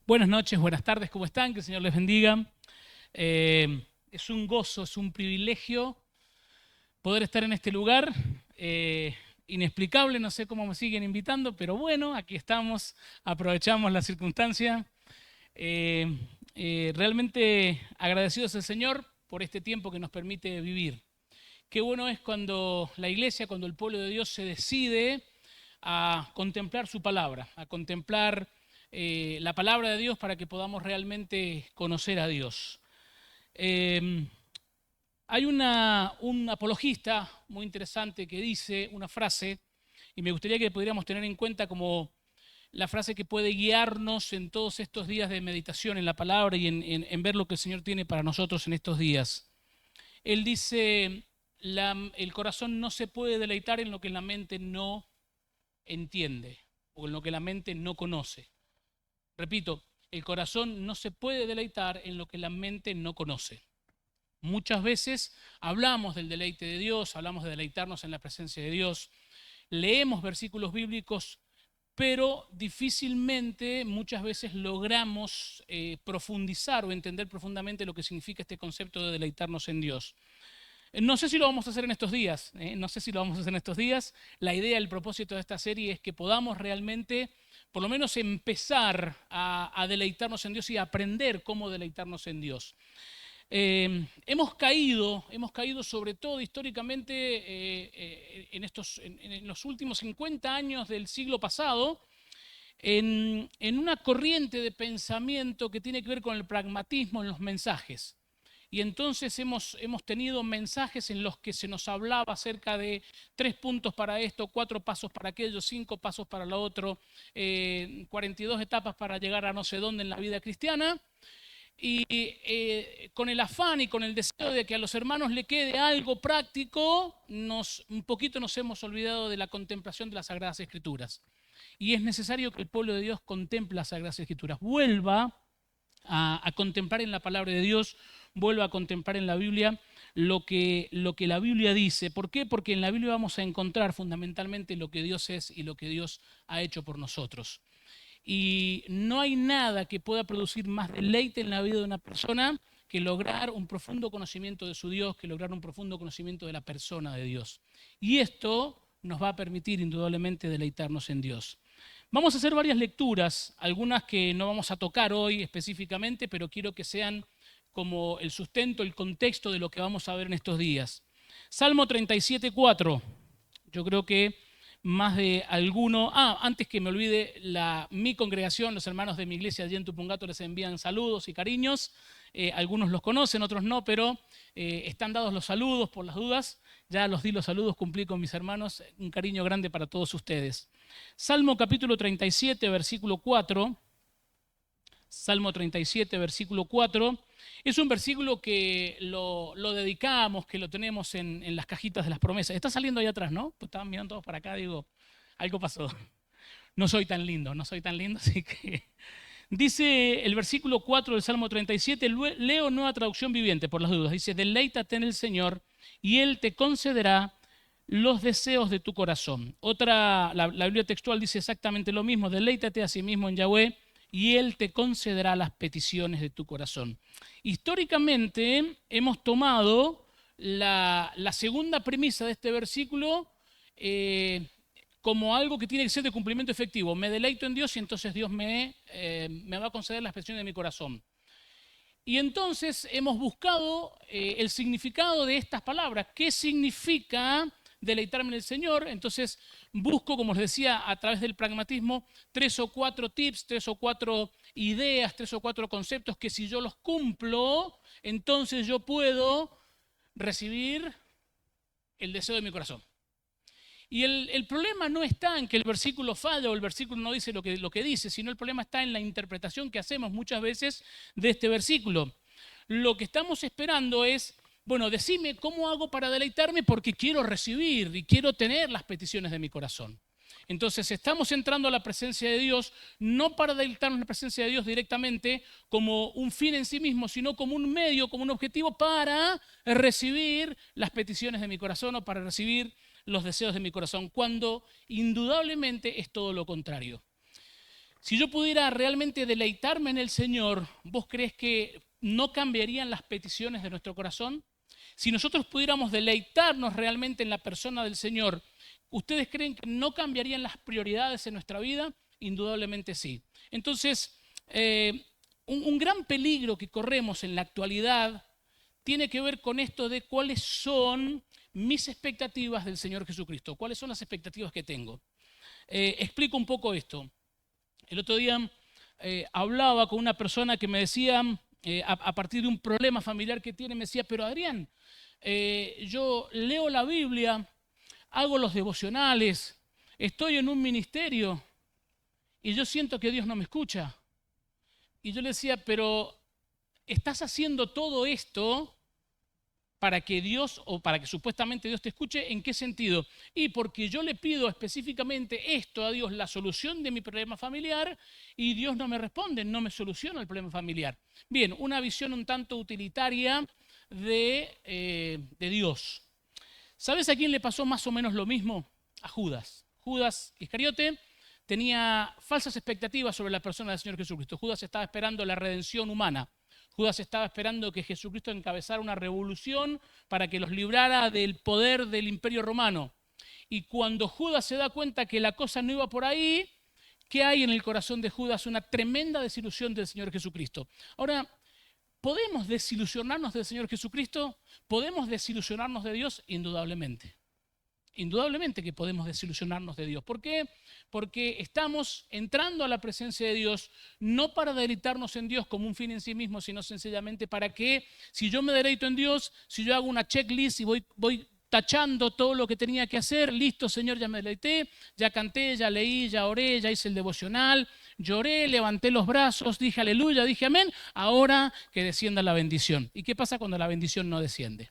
Buenas noches, buenas tardes, ¿cómo están? Que el Señor les bendiga. Es un gozo, es un privilegio poder estar en este lugar. Inexplicable, no sé cómo me siguen invitando, pero bueno, aquí estamos, aprovechamos la circunstancia. Eh, Realmente agradecidos al Señor por este tiempo que nos permite vivir. Qué bueno es cuando la iglesia, cuando el pueblo de Dios se decide a contemplar su palabra, a contemplar la palabra de Dios para que podamos realmente conocer a Dios. Eh, Hay un apologista muy interesante que dice una frase, y me gustaría que pudiéramos tener en cuenta como la frase que puede guiarnos en todos estos días de meditación en la palabra y en ver lo que el Señor tiene para nosotros en estos días. Él dice, el corazón no se puede deleitar en lo que la mente no entiende o en lo que la mente no conoce. Repito, el corazón no se puede deleitar en lo que la mente no conoce. Muchas veces hablamos del deleite de Dios, hablamos de deleitarnos en la presencia de Dios, leemos versículos bíblicos, pero difícilmente muchas veces logramos profundizar o entender profundamente lo que significa este concepto de deleitarnos en Dios. No sé si lo vamos a hacer en estos días, no sé si lo vamos a hacer en estos días. La idea, el propósito de esta serie es que podamos realmente, por lo menos, empezar a deleitarnos en Dios y a aprender cómo deleitarnos en Dios. Hemos caído sobre todo históricamente en los últimos 50 años del siglo pasado en una corriente de pensamiento que tiene que ver con el pragmatismo en los mensajes. Y entonces hemos tenido mensajes en los que se nos hablaba acerca de 3 puntos para esto, 4 pasos para aquello, 5 pasos para lo otro, 42 etapas para llegar a no sé dónde en la vida cristiana. Y con el afán y con el deseo de que a los hermanos le quede algo práctico, un poquito nos hemos olvidado de la contemplación de las Sagradas Escrituras. Y es necesario que el pueblo de Dios contemple las Sagradas Escrituras, vuelva a contemplar en la palabra de Dios, vuelva a contemplar en la Biblia lo que la Biblia dice. ¿Por qué? Porque en la Biblia vamos a encontrar fundamentalmente lo que Dios es y lo que Dios ha hecho por nosotros. Y no hay nada que pueda producir más deleite en la vida de una persona que lograr un profundo conocimiento de su Dios, que lograr un profundo conocimiento de la persona de Dios. Y esto nos va a permitir indudablemente deleitarnos en Dios. Vamos a hacer varias lecturas, algunas que no vamos a tocar hoy específicamente, pero quiero que sean como el sustento, el contexto de lo que vamos a ver en estos días. Salmo 37:4. Yo creo que más de alguno. Antes que me olvide, mi congregación, los hermanos de mi iglesia allí en Tupungato les envían saludos y cariños. Algunos los conocen, otros no, pero están dados los saludos por las dudas. Ya los di los saludos, cumplí con mis hermanos. Un cariño grande para todos ustedes. Salmo capítulo 37, versículo 4. Salmo 37, versículo 4. Es un versículo que lo dedicamos, que lo tenemos en las cajitas de las promesas. Está saliendo ahí atrás, ¿no? Pues estaban mirando todos para acá, digo, algo pasó. No soy tan lindo, no soy tan lindo, así que... Dice el versículo 4 del Salmo 37, leo nueva traducción viviente por las dudas. Dice, deleítate en el Señor y Él te concederá los deseos de tu corazón. La Biblia textual dice exactamente lo mismo, deleítate a sí mismo en Yahweh y Él te concederá las peticiones de tu corazón. Históricamente hemos tomado la segunda premisa de este versículo como algo que tiene que ser de cumplimiento efectivo. Me deleito en Dios y entonces Dios me va a conceder las peticiones de mi corazón. Y entonces hemos buscado el significado de estas palabras. ¿Qué significa deleitarme en el Señor? Entonces busco, como les decía, a través del pragmatismo, 3 o 4 tips, 3 o 4 ideas, 3 o 4 conceptos que si yo los cumplo, entonces yo puedo recibir el deseo de mi corazón. Y el problema no está en que el versículo falla o el versículo no dice lo que dice, sino el problema está en la interpretación que hacemos muchas veces de este versículo. Lo que estamos esperando es, bueno, decime cómo hago para deleitarme porque quiero recibir y quiero tener las peticiones de mi corazón. Entonces estamos entrando a la presencia de Dios no para deleitarnos en la presencia de Dios directamente como un fin en sí mismo, sino como un medio, como un objetivo para recibir las peticiones de mi corazón o para recibir los deseos de mi corazón, cuando indudablemente es todo lo contrario. Si yo pudiera realmente deleitarme en el Señor, ¿vos crees que no cambiarían las peticiones de nuestro corazón? Si nosotros pudiéramos deleitarnos realmente en la persona del Señor, ¿ustedes creen que no cambiarían las prioridades en nuestra vida? Indudablemente sí. Entonces, un gran peligro que corremos en la actualidad tiene que ver con esto de cuáles son mis expectativas del Señor Jesucristo, cuáles son las expectativas que tengo. Explico un poco esto. El otro día hablaba con una persona que me decía, a partir de un problema familiar que tiene, me decía, pero Adrián, yo leo la Biblia, hago los devocionales, estoy en un ministerio y yo siento que Dios no me escucha. Y yo le decía, pero ¿estás haciendo todo esto para que Dios, o para que supuestamente Dios te escuche? ¿En qué sentido? Y porque yo le pido específicamente esto a Dios, la solución de mi problema familiar, y Dios no me responde, no me soluciona el problema familiar. Bien, una visión un tanto utilitaria de Dios. ¿Sabes a quién le pasó más o menos lo mismo? A Judas. Judas Iscariote tenía falsas expectativas sobre la persona del Señor Jesucristo. Judas estaba esperando la redención humana. Judas estaba esperando que Jesucristo encabezara una revolución para que los librara del poder del Imperio Romano. Y cuando Judas se da cuenta que la cosa no iba por ahí, ¿qué hay en el corazón de Judas? Una tremenda desilusión del Señor Jesucristo. Ahora, ¿podemos desilusionarnos del Señor Jesucristo? ¿Podemos desilusionarnos de Dios? Indudablemente. Indudablemente que podemos desilusionarnos de Dios. ¿Por qué? Porque estamos entrando a la presencia de Dios no para deleitarnos en Dios como un fin en sí mismo, sino sencillamente para que, si yo me deleito en Dios, si yo hago una checklist y voy tachando todo lo que tenía que hacer, listo, Señor, ya me deleité, ya canté, ya leí, ya oré, ya hice el devocional, lloré, levanté los brazos, dije aleluya, dije amén, ahora que descienda la bendición. ¿Y qué pasa cuando la bendición no desciende?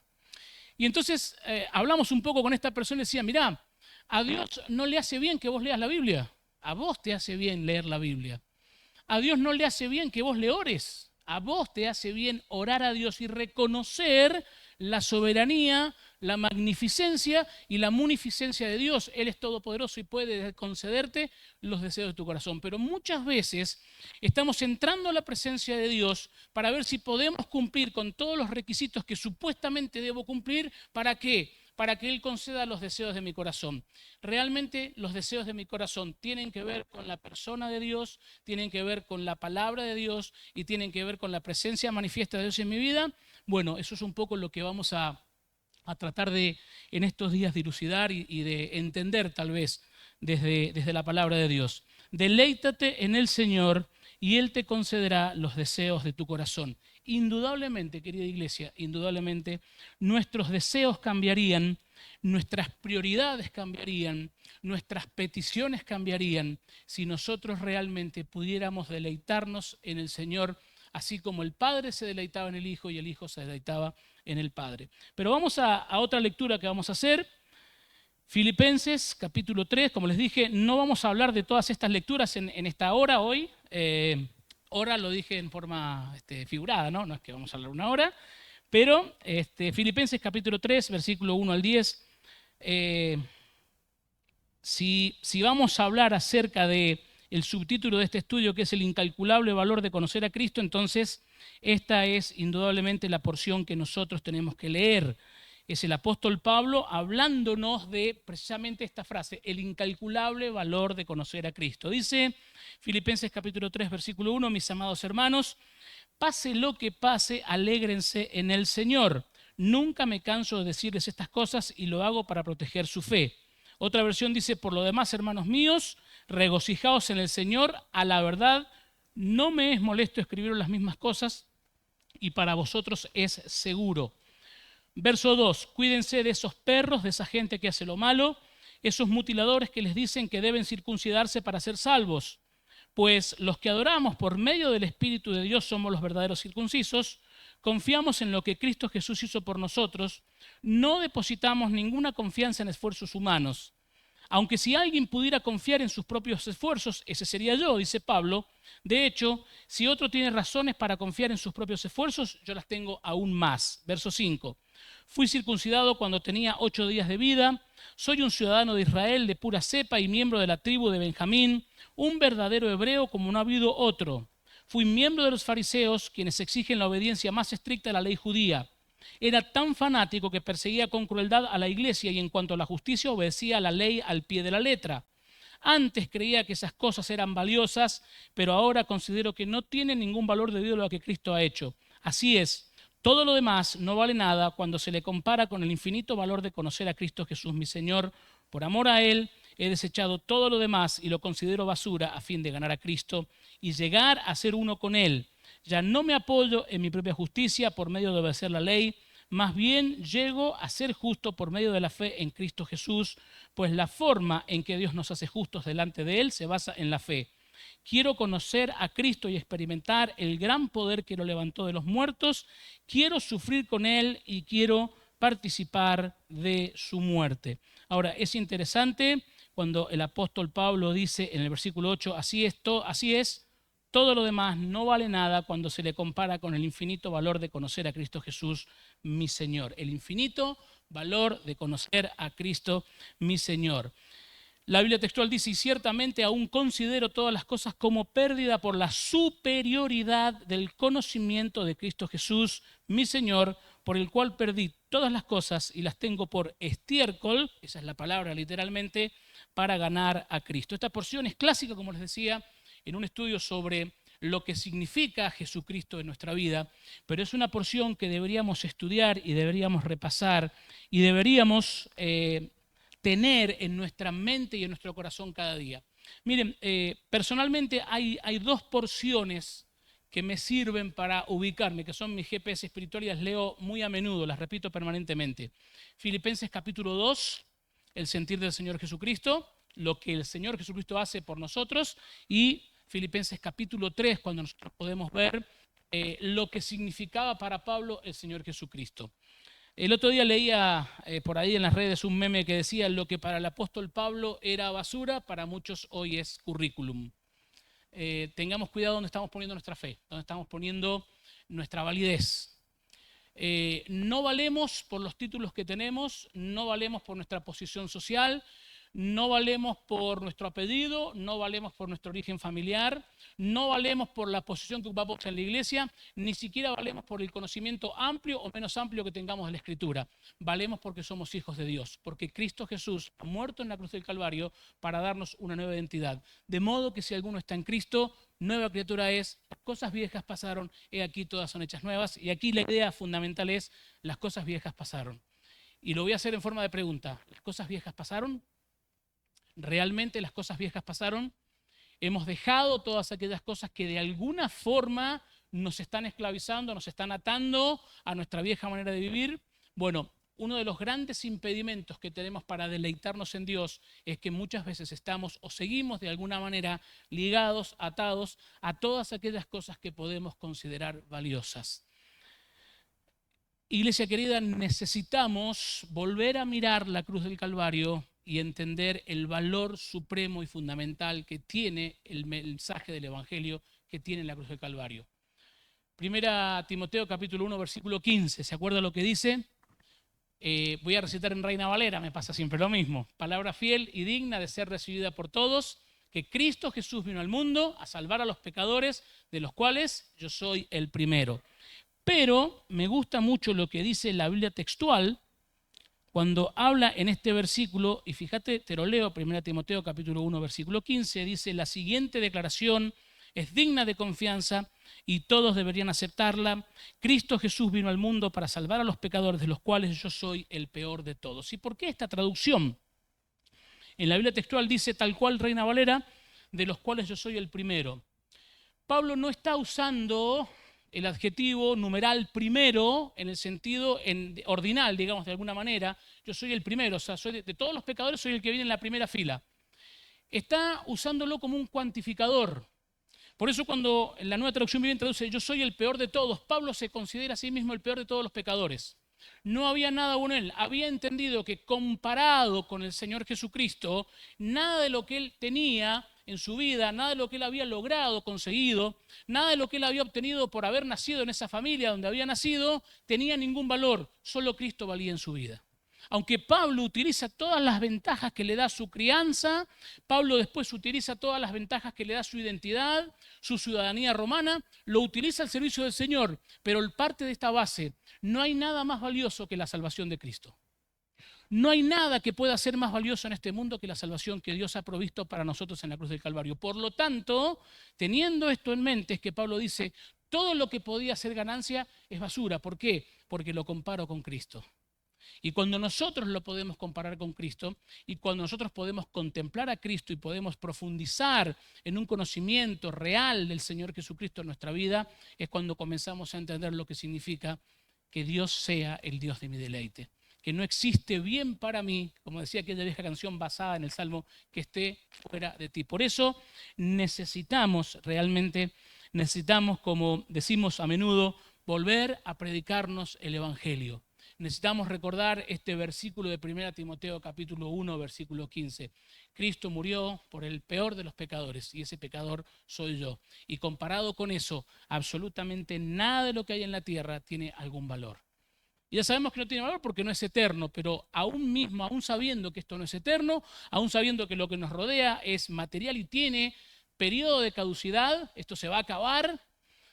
Y entonces hablamos un poco con esta persona y decía, mirá, a Dios no le hace bien que vos leas la Biblia, a vos te hace bien leer la Biblia. A Dios no le hace bien que vos le ores, a vos te hace bien orar a Dios y reconocer la soberanía, la magnificencia y la munificencia de Dios. Él es todopoderoso y puede concederte los deseos de tu corazón. Pero muchas veces estamos entrando a la presencia de Dios para ver si podemos cumplir con todos los requisitos que supuestamente debo cumplir. ¿Para qué? Para que Él conceda los deseos de mi corazón. Realmente los deseos de mi corazón tienen que ver con la persona de Dios, tienen que ver con la palabra de Dios y tienen que ver con la presencia manifiesta de Dios en mi vida. Bueno, eso es un poco lo que vamos a tratar de en estos días dilucidar y de entender tal vez desde la palabra de Dios. Deleítate en el Señor y Él te concederá los deseos de tu corazón. Indudablemente, querida iglesia, indudablemente nuestros deseos cambiarían, nuestras prioridades cambiarían, nuestras peticiones cambiarían si nosotros realmente pudiéramos deleitarnos en el Señor, así como el Padre se deleitaba en el Hijo y el Hijo se deleitaba en el Padre. Pero vamos a otra lectura que vamos a hacer. Filipenses capítulo 3, como les dije, no vamos a hablar de todas estas lecturas en esta hora hoy. Hora lo dije en forma figurada, ¿no? No es que vamos a hablar una hora. Pero Filipenses capítulo 3, versículo 1 al 10. Si vamos a hablar acerca de el subtítulo de este estudio, que es el incalculable valor de conocer a Cristo, entonces esta es indudablemente la porción que nosotros tenemos que leer. Es el apóstol Pablo hablándonos de precisamente esta frase, el incalculable valor de conocer a Cristo. Dice Filipenses capítulo 3, versículo 1, mis amados hermanos, pase lo que pase, alégrense en el Señor. Nunca me canso de decirles estas cosas y lo hago para proteger su fe. Otra versión dice, por lo demás, hermanos míos, regocijaos en el Señor, a la verdad, no me es molesto escribir las mismas cosas y para vosotros es seguro. Verso 2, cuídense de esos perros, de esa gente que hace lo malo, esos mutiladores que les dicen que deben circuncidarse para ser salvos. Pues los que adoramos por medio del Espíritu de Dios somos los verdaderos circuncisos, confiamos en lo que Cristo Jesús hizo por nosotros, no depositamos ninguna confianza en esfuerzos humanos. Aunque si alguien pudiera confiar en sus propios esfuerzos, ese sería yo, dice Pablo. De hecho, si otro tiene razones para confiar en sus propios esfuerzos, yo las tengo aún más. Verso 5. Fui circuncidado cuando tenía 8 días de vida. Soy un ciudadano de Israel de pura cepa y miembro de la tribu de Benjamín, un verdadero hebreo como no ha habido otro. Fui miembro de los fariseos, quienes exigen la obediencia más estricta a la ley judía. Era tan fanático que perseguía con crueldad a la iglesia y en cuanto a la justicia obedecía a la ley al pie de la letra. Antes creía que esas cosas eran valiosas, pero ahora considero que no tienen ningún valor debido a lo que Cristo ha hecho. Así es, todo lo demás no vale nada cuando se le compara con el infinito valor de conocer a Cristo Jesús mi Señor. Por amor a Él he desechado todo lo demás y lo considero basura a fin de ganar a Cristo y llegar a ser uno con Él. Ya no me apoyo en mi propia justicia por medio de obedecer la ley, más bien llego a ser justo por medio de la fe en Cristo Jesús, pues la forma en que Dios nos hace justos delante de Él se basa en la fe. Quiero conocer a Cristo y experimentar el gran poder que lo levantó de los muertos. Quiero sufrir con Él y quiero participar de su muerte. Ahora, es interesante cuando el apóstol Pablo dice en el versículo 8, así es, todo lo demás no vale nada cuando se le compara con el infinito valor de conocer a Cristo Jesús, mi Señor. El infinito valor de conocer a Cristo, mi Señor. La Biblia textual dice, y ciertamente aún considero todas las cosas como pérdida por la superioridad del conocimiento de Cristo Jesús, mi Señor, por el cual perdí todas las cosas y las tengo por estiércol, esa es la palabra literalmente, para ganar a Cristo. Esta porción es clásica, como les decía, en un estudio sobre lo que significa Jesucristo en nuestra vida, pero es una porción que deberíamos estudiar y deberíamos repasar y deberíamos tener en nuestra mente y en nuestro corazón cada día. Miren, personalmente hay dos porciones que me sirven para ubicarme, que son mis GPS espirituales, las leo muy a menudo, las repito permanentemente. Filipenses capítulo 2, el sentir del Señor Jesucristo, lo que el Señor Jesucristo hace por nosotros, y Filipenses capítulo 3, cuando nosotros podemos ver lo que significaba para Pablo el Señor Jesucristo. El otro día leía por ahí en las redes un meme que decía lo que para el apóstol Pablo era basura, para muchos hoy es currículum. Tengamos cuidado donde estamos poniendo nuestra fe, donde estamos poniendo nuestra validez. No valemos por los títulos que tenemos, no valemos por nuestra posición social, no valemos por nuestro apellido, no valemos por nuestro origen familiar, no valemos por la posición que ocupamos en la iglesia, ni siquiera valemos por el conocimiento amplio o menos amplio que tengamos de la Escritura. Valemos porque somos hijos de Dios, porque Cristo Jesús ha muerto en la cruz del Calvario para darnos una nueva identidad. De modo que si alguno está en Cristo, nueva criatura es, las cosas viejas pasaron, he aquí todas son hechas nuevas. Y aquí la idea fundamental es, las cosas viejas pasaron. Y lo voy a hacer en forma de pregunta, ¿las cosas viejas pasaron? ¿Realmente las cosas viejas pasaron? Hemos dejado todas aquellas cosas que de alguna forma nos están esclavizando, nos están atando a nuestra vieja manera de vivir. Bueno, uno de los grandes impedimentos que tenemos para deleitarnos en Dios es que muchas veces estamos o seguimos de alguna manera ligados, atados a todas aquellas cosas que podemos considerar valiosas. Iglesia querida, necesitamos volver a mirar la cruz del Calvario y entender el valor supremo y fundamental que tiene el mensaje del Evangelio que tiene la cruz del Calvario. Primera Timoteo capítulo 1 versículo 15, ¿se acuerda lo que dice? Voy a recitar en Reina Valera, me pasa siempre lo mismo. Palabra fiel y digna de ser recibida por todos, que Cristo Jesús vino al mundo a salvar a los pecadores, de los cuales yo soy el primero. Pero me gusta mucho lo que dice la Biblia textual, cuando habla en este versículo, y fíjate, te lo leo, 1 Timoteo capítulo 1, versículo 15, dice, la siguiente declaración es digna de confianza y todos deberían aceptarla. Cristo Jesús vino al mundo para salvar a los pecadores, de los cuales yo soy el peor de todos. ¿Y por qué esta traducción? En la Biblia textual dice, tal cual Reina Valera, de los cuales yo soy el primero. Pablo no está usando el adjetivo numeral primero en el sentido ordinal, digamos de alguna manera. Yo soy el primero, o sea, soy de todos los pecadores soy el que viene en la primera fila. Está usándolo como un cuantificador. Por eso cuando en la Nueva Traducción Viviente traduce yo soy el peor de todos, Pablo se considera a sí mismo el peor de todos los pecadores. No había nada bueno en él. Había entendido que comparado con el Señor Jesucristo, nada de lo que él tenía en su vida, nada de lo que él había logrado, conseguido, nada de lo que él había obtenido por haber nacido en esa familia donde había nacido, tenía ningún valor. Solo Cristo valía en su vida. Aunque Pablo utiliza todas las ventajas que le da su crianza, Pablo después utiliza todas las ventajas que le da su identidad, su ciudadanía romana, lo utiliza al servicio del Señor, pero el parte de esta base, no hay nada más valioso que la salvación de Cristo. No hay nada que pueda ser más valioso en este mundo que la salvación que Dios ha provisto para nosotros en la cruz del Calvario. Por lo tanto, teniendo esto en mente, es que Pablo dice, todo lo que podía ser ganancia es basura. ¿Por qué? Porque lo comparo con Cristo. Y cuando nosotros lo podemos comparar con Cristo y cuando nosotros podemos contemplar a Cristo y podemos profundizar en un conocimiento real del Señor Jesucristo en nuestra vida, es cuando comenzamos a entender lo que significa que Dios sea el Dios de mi deleite. Que no existe bien para mí, como decía aquella vieja canción basada en el Salmo, que esté fuera de ti. Por eso realmente necesitamos, como decimos a menudo, volver a predicarnos el Evangelio. Necesitamos recordar este versículo de 1 Timoteo capítulo 1, versículo 15. Cristo murió por el peor de los pecadores y ese pecador soy yo. Y comparado con eso, absolutamente nada de lo que hay en la tierra tiene algún valor. Y ya sabemos que no tiene valor porque no es eterno, pero aún sabiendo que esto no es eterno, aún sabiendo que lo que nos rodea es material y tiene periodo de caducidad, esto se va a acabar,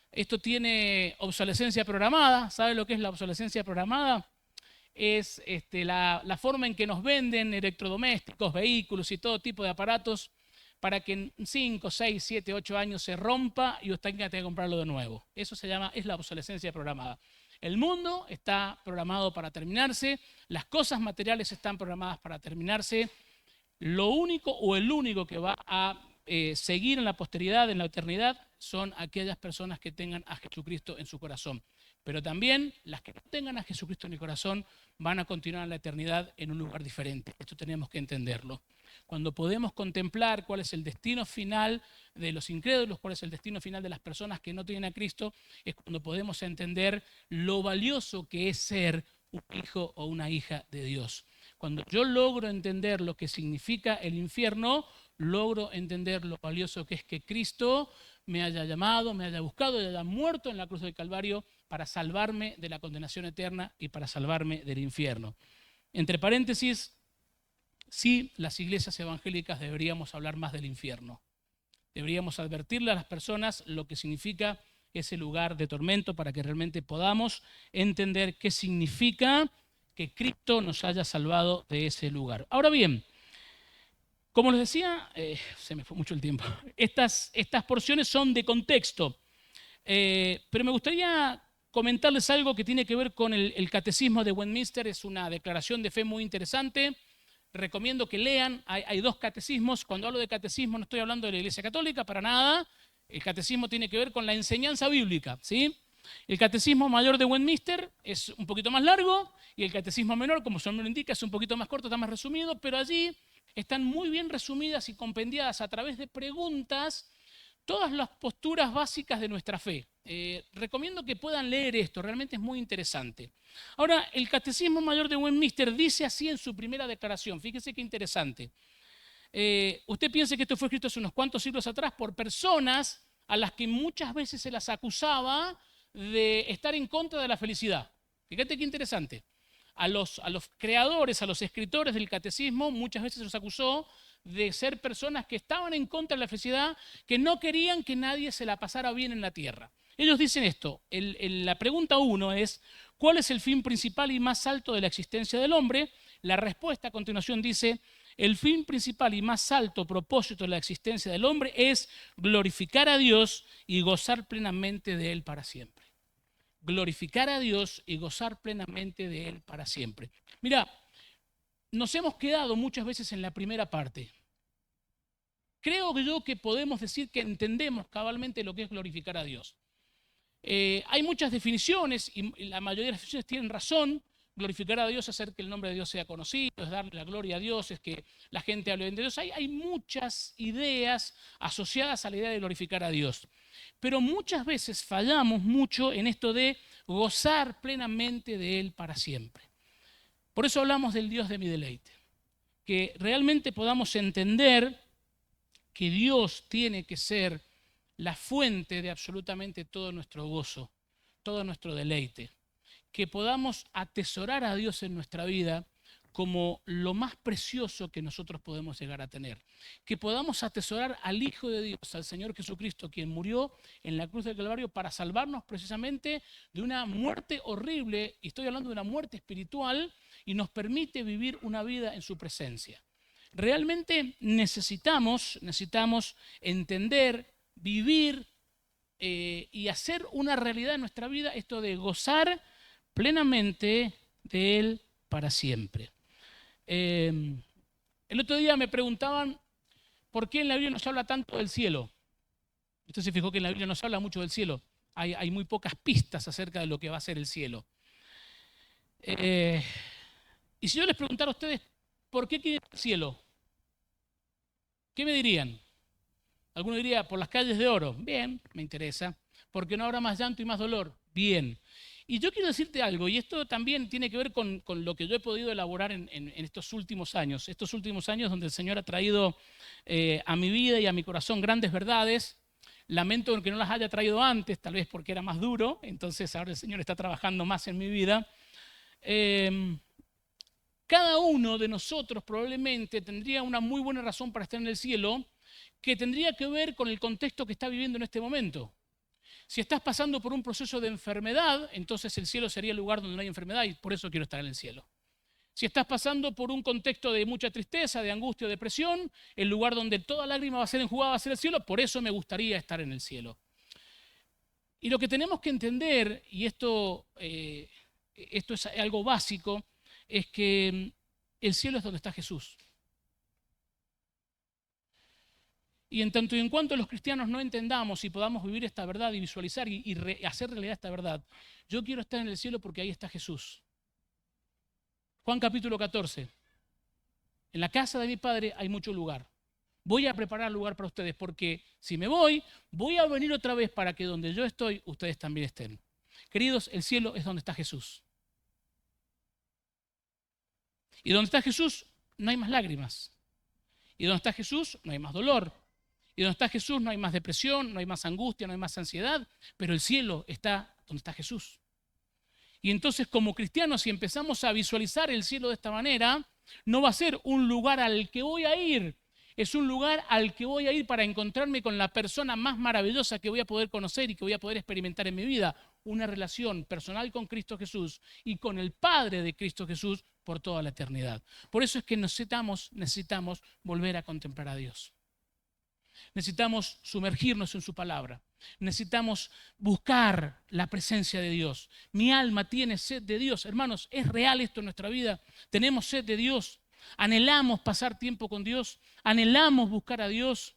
esto tiene obsolescencia programada. ¿Sabe lo que es la obsolescencia programada? Es la forma en que nos venden electrodomésticos, vehículos y todo tipo de aparatos para que en 5, 6, 7, 8 años se rompa y usted tenga que comprarlo de nuevo. Eso es la obsolescencia programada. El mundo está programado para terminarse, las cosas materiales están programadas para terminarse. Lo único o el único que va a seguir en la posteridad, en la eternidad, son aquellas personas que tengan a Jesucristo en su corazón. Pero también las que no tengan a Jesucristo en el corazón van a continuar en la eternidad en un lugar diferente. Esto tenemos que entenderlo. Cuando podemos contemplar cuál es el destino final de los incrédulos, cuál es el destino final de las personas que no tienen a Cristo, es cuando podemos entender lo valioso que es ser un hijo o una hija de Dios. Cuando yo logro entender lo que significa el infierno, logro entender lo valioso que es que Cristo me haya llamado, me haya buscado y haya muerto en la cruz del Calvario para salvarme de la condenación eterna y para salvarme del infierno. Entre paréntesis, sí, las iglesias evangélicas deberíamos hablar más del infierno. Deberíamos advertirle a las personas lo que significa ese lugar de tormento para que realmente podamos entender qué significa que Cristo nos haya salvado de ese lugar. Ahora bien, como les decía, se me fue mucho el tiempo, estas porciones son de contexto, pero me gustaría comentarles algo que tiene que ver con el Catecismo de Westminster. Es una declaración de fe muy interesante. Recomiendo que lean, hay dos catecismos. Cuando hablo de catecismo no estoy hablando de la Iglesia Católica, para nada. El catecismo tiene que ver con la enseñanza bíblica, ¿sí? El Catecismo Mayor de Westminster es un poquito más largo y el Catecismo Menor, como su nombre lo indica, es un poquito más corto, está más resumido, pero allí están muy bien resumidas y compendiadas a través de preguntas todas las posturas básicas de nuestra fe. Recomiendo que puedan leer esto, realmente es muy interesante. Ahora, el Catecismo Mayor de Westminster dice así en su primera declaración, fíjese qué interesante. Usted piense que esto fue escrito hace unos cuantos siglos atrás por personas a las que muchas veces se las acusaba de estar en contra de la felicidad. Fíjate qué interesante. A los creadores, a los escritores del catecismo, muchas veces se los acusó de ser personas que estaban en contra de la felicidad, que no querían que nadie se la pasara bien en la tierra. Ellos dicen esto, la pregunta 1 es, ¿cuál es el fin principal y más alto de la existencia del hombre? La respuesta a continuación dice, el fin principal y más alto propósito de la existencia del hombre es glorificar a Dios y gozar plenamente de Él para siempre. Glorificar a Dios y gozar plenamente de Él para siempre. Mira, nos hemos quedado muchas veces en la primera parte. Creo yo que podemos decir que entendemos cabalmente lo que es glorificar a Dios. Hay muchas definiciones y la mayoría de las definiciones tienen razón. Glorificar a Dios es hacer que el nombre de Dios sea conocido, es darle la gloria a Dios, es que la gente hable bien de Dios. Hay muchas ideas asociadas a la idea de glorificar a Dios. Pero muchas veces fallamos mucho en esto de gozar plenamente de Él para siempre. Por eso hablamos del Dios de mi deleite, que realmente podamos entender que Dios tiene que ser la fuente de absolutamente todo nuestro gozo, todo nuestro deleite, que podamos atesorar a Dios en nuestra vida como lo más precioso que nosotros podemos llegar a tener, que podamos atesorar al Hijo de Dios, al Señor Jesucristo, quien murió en la cruz del Calvario para salvarnos precisamente de una muerte horrible, y estoy hablando de una muerte espiritual, y nos permite vivir una vida en su presencia. Realmente necesitamos entender, vivir y hacer una realidad en nuestra vida esto de gozar plenamente de Él para siempre. El otro día me preguntaban por qué en la Biblia no se habla tanto del cielo. Usted se fijó que en la Biblia no se habla mucho del cielo. Hay muy pocas pistas acerca de lo que va a ser el cielo. Y si yo les preguntara a ustedes, ¿por qué quieren el cielo? ¿Qué me dirían? Alguno diría, por las calles de oro. Bien, me interesa. Porque no habrá más llanto y más dolor. Bien. Y yo quiero decirte algo, y esto también tiene que ver con lo que yo he podido elaborar en estos últimos años donde el Señor ha traído a mi vida y a mi corazón grandes verdades. Lamento que no las haya traído antes, tal vez porque era más duro, entonces ahora el Señor está trabajando más en mi vida. Cada uno de nosotros probablemente tendría una muy buena razón para estar en el cielo, que tendría que ver con el contexto que está viviendo en este momento. Si estás pasando por un proceso de enfermedad, entonces el cielo sería el lugar donde no hay enfermedad y por eso quiero estar en el cielo. Si estás pasando por un contexto de mucha tristeza, de angustia o depresión, el lugar donde toda lágrima va a ser enjugada va a ser el cielo, por eso me gustaría estar en el cielo. Y lo que tenemos que entender, y esto es algo básico, es que el cielo es donde está Jesús. Y en tanto y en cuanto los cristianos no entendamos y podamos vivir esta verdad y visualizar y hacer realidad esta verdad, yo quiero estar en el cielo porque ahí está Jesús. Juan capítulo 14. En la casa de mi Padre hay mucho lugar. Voy a preparar lugar para ustedes porque si me voy a venir otra vez para que donde yo estoy, ustedes también estén. Queridos, el cielo es donde está Jesús. Y donde está Jesús no hay más lágrimas. Y donde está Jesús no hay más dolor. Y donde está Jesús no hay más depresión, no hay más angustia, no hay más ansiedad, pero el cielo está donde está Jesús. Y entonces como cristianos, si empezamos a visualizar el cielo de esta manera, no va a ser un lugar al que voy a ir, es un lugar al que voy a ir para encontrarme con la persona más maravillosa que voy a poder conocer y que voy a poder experimentar en mi vida, una relación personal con Cristo Jesús y con el Padre de Cristo Jesús por toda la eternidad. Por eso es que necesitamos volver a contemplar a Dios. Necesitamos sumergirnos en su palabra. Necesitamos buscar la presencia de Dios. Mi alma tiene sed de Dios. Hermanos, ¿es real esto en nuestra vida? ¿Tenemos sed de Dios? ¿Anhelamos pasar tiempo con Dios? ¿Anhelamos buscar a Dios?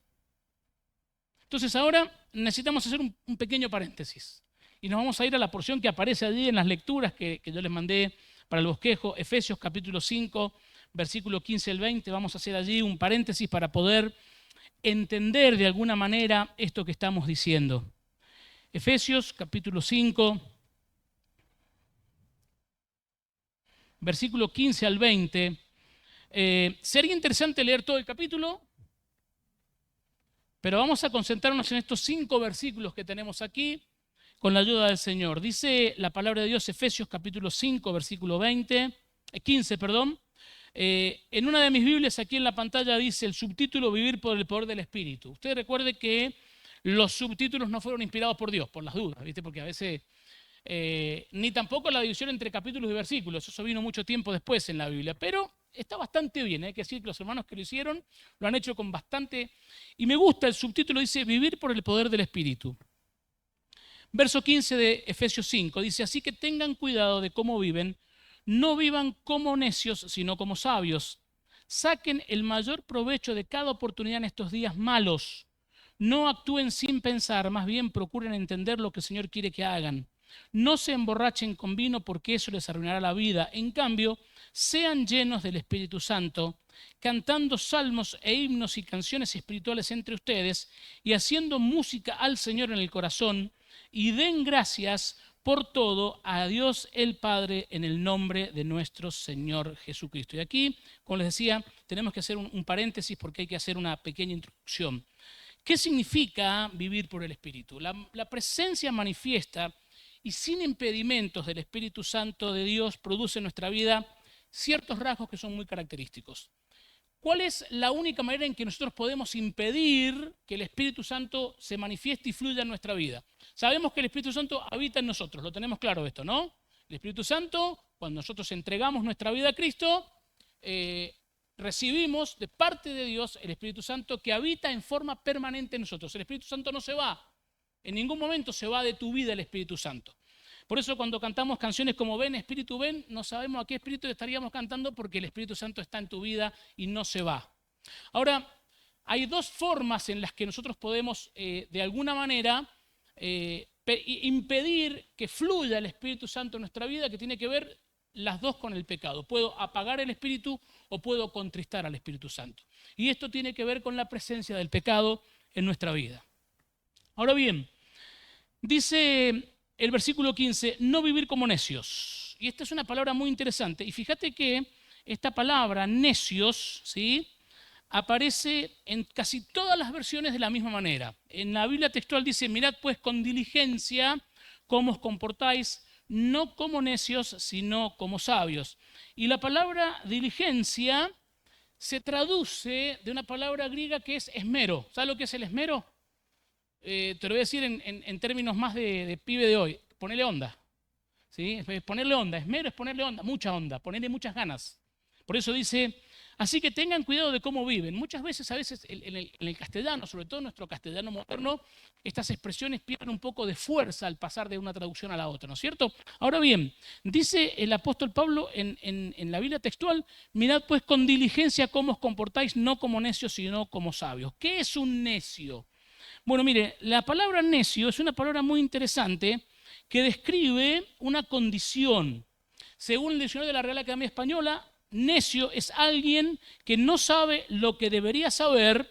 Entonces ahora necesitamos hacer un pequeño paréntesis. Y nos vamos a ir a la porción que aparece allí en las lecturas que yo les mandé para el bosquejo. Efesios capítulo 5, versículo 15 al 20. Vamos a hacer allí un paréntesis para poder entender de alguna manera esto que estamos diciendo. Efesios capítulo 5, versículo 15 al 20. Sería interesante leer todo el capítulo, pero vamos a concentrarnos en estos 5 versículos que tenemos aquí con la ayuda del Señor. Dice la palabra de Dios, Efesios capítulo 5, versículo 15. En una de mis Biblias aquí en la pantalla dice el subtítulo Vivir por el poder del Espíritu. Usted recuerde que los subtítulos no fueron inspirados por Dios, por las dudas, ¿viste? Porque a veces, ni tampoco la división entre capítulos y versículos, eso vino mucho tiempo después en la Biblia, pero está bastante bien, hay que decir que los hermanos que lo hicieron lo han hecho con bastante, y me gusta el subtítulo, dice Vivir por el poder del Espíritu. Verso 15 de Efesios 5 dice, así que tengan cuidado de cómo viven, no vivan como necios, sino como sabios. Saquen el mayor provecho de cada oportunidad en estos días malos. No actúen sin pensar, más bien procuren entender lo que el Señor quiere que hagan. No se emborrachen con vino porque eso les arruinará la vida. En cambio, sean llenos del Espíritu Santo, cantando salmos e himnos y canciones espirituales entre ustedes y haciendo música al Señor en el corazón, y den gracias por todo a Dios el Padre en el nombre de nuestro Señor Jesucristo. Y aquí, como les decía, tenemos que hacer un paréntesis porque hay que hacer una pequeña introducción. ¿Qué significa vivir por el Espíritu? La presencia manifiesta y sin impedimentos del Espíritu Santo de Dios produce en nuestra vida ciertos rasgos que son muy característicos. ¿Cuál es la única manera en que nosotros podemos impedir que el Espíritu Santo se manifieste y fluya en nuestra vida? Sabemos que el Espíritu Santo habita en nosotros, lo tenemos claro esto, ¿no? El Espíritu Santo, cuando nosotros entregamos nuestra vida a Cristo, recibimos de parte de Dios el Espíritu Santo que habita en forma permanente en nosotros. El Espíritu Santo no se va, en ningún momento se va de tu vida el Espíritu Santo. Por eso cuando cantamos canciones como Ven, Espíritu, ven, no sabemos a qué Espíritu estaríamos cantando porque el Espíritu Santo está en tu vida y no se va. Ahora, hay dos formas en las que nosotros podemos, de alguna manera, impedir que fluya el Espíritu Santo en nuestra vida, que tiene que ver las dos con el pecado. Puedo apagar el Espíritu o puedo contristar al Espíritu Santo. Y esto tiene que ver con la presencia del pecado en nuestra vida. Ahora bien, dice el versículo 15, no vivir como necios. Y esta es una palabra muy interesante. Y fíjate que esta palabra, necios, ¿sí?, aparece en casi todas las versiones de la misma manera. En la Biblia textual dice, mirad pues con diligencia cómo os comportáis, no como necios, sino como sabios. Y la palabra diligencia se traduce de una palabra griega que es esmero. ¿Sabes lo que es el esmero? Te lo voy a decir en términos más de pibe de hoy. Ponerle onda. ¿Sí? Ponerle onda. Esmero es ponerle onda, mucha onda, ponerle muchas ganas. Por eso dice, así que tengan cuidado de cómo viven. Muchas veces, en el castellano, sobre todo en nuestro castellano moderno, estas expresiones pierden un poco de fuerza al pasar de una traducción a la otra, ¿no es cierto? Ahora bien, dice el apóstol Pablo en la Biblia textual, mirad pues con diligencia cómo os comportáis, no como necios, sino como sabios. ¿Qué es un necio? Bueno, mire, la palabra necio es una palabra muy interesante que describe una condición. Según el diccionario de la Real Academia Española, necio es alguien que no sabe lo que debería saber,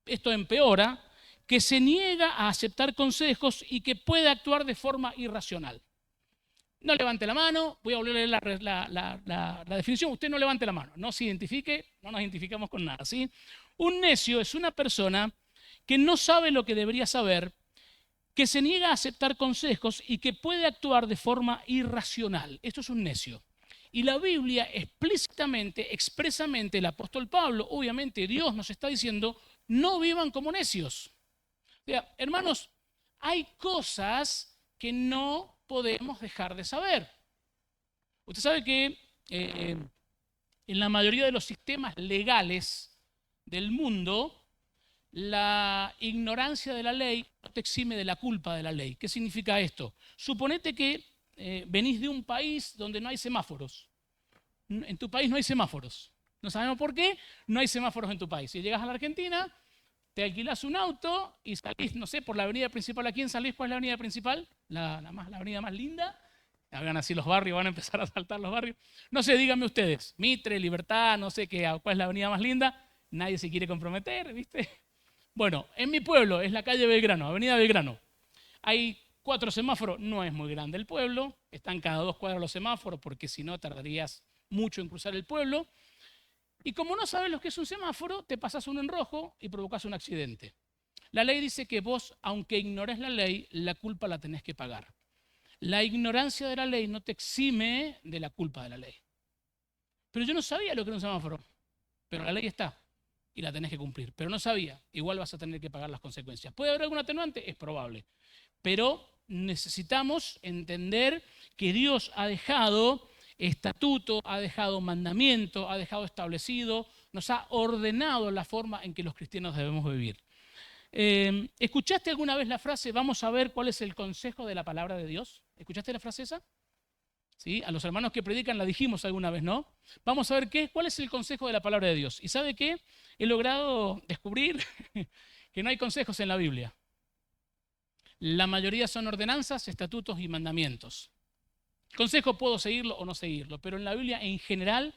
esto empeora, que se niega a aceptar consejos y que puede actuar de forma irracional. No levante la mano, voy a volver a leer la definición, usted no levante la mano, no se identifique, no nos identificamos con nada, ¿sí? Un necio es una persona que no sabe lo que debería saber, que se niega a aceptar consejos y que puede actuar de forma irracional. Esto es un necio. Y la Biblia explícitamente, expresamente, el apóstol Pablo, obviamente Dios nos está diciendo, no vivan como necios. O sea, hermanos, hay cosas que no podemos dejar de saber. Usted sabe que en la mayoría de los sistemas legales del mundo, la ignorancia de la ley no te exime de la culpa de la ley. ¿Qué significa esto? Suponete que venís de un país donde no hay semáforos. En tu país no hay semáforos. No sabemos por qué, no hay semáforos en tu país. Si llegas a la Argentina, te alquilás un auto y salís, no sé, por la avenida principal aquí en San Luis. ¿Cuál es la avenida principal? La avenida más linda. Hagan así los barrios, van a empezar a saltar los barrios. No sé, díganme ustedes, Mitre, Libertad, no sé qué, ¿cuál es la avenida más linda? Nadie se quiere comprometer, ¿viste? Bueno, en mi pueblo es la calle Belgrano, avenida Belgrano. Hay 4 semáforos, no es muy grande el pueblo, están cada 2 cuadras los semáforos porque si no tardarías mucho en cruzar el pueblo. Y como no sabes lo que es un semáforo, te pasas uno en rojo y provocas un accidente. La ley dice que vos, aunque ignores la ley, la culpa la tenés que pagar. La ignorancia de la ley no te exime de la culpa de la ley. Pero yo no sabía lo que era un semáforo, pero la ley está y la tenés que cumplir. Pero no sabía, igual vas a tener que pagar las consecuencias. ¿Puede haber algún atenuante? Es probable. Pero necesitamos entender que Dios ha dejado estatuto, ha dejado mandamiento, ha dejado establecido, nos ha ordenado la forma en que los cristianos debemos vivir. ¿Escuchaste alguna vez la frase, vamos a ver cuál es el consejo de la palabra de Dios? ¿Escuchaste la frase esa? ¿Sí? A los hermanos que predican la dijimos alguna vez, ¿no? Vamos a ver cuál es el consejo de la palabra de Dios. ¿Y sabe qué? He logrado descubrir que no hay consejos en la Biblia. La mayoría son ordenanzas, estatutos y mandamientos. Consejo puedo seguirlo o no seguirlo, pero en la Biblia en general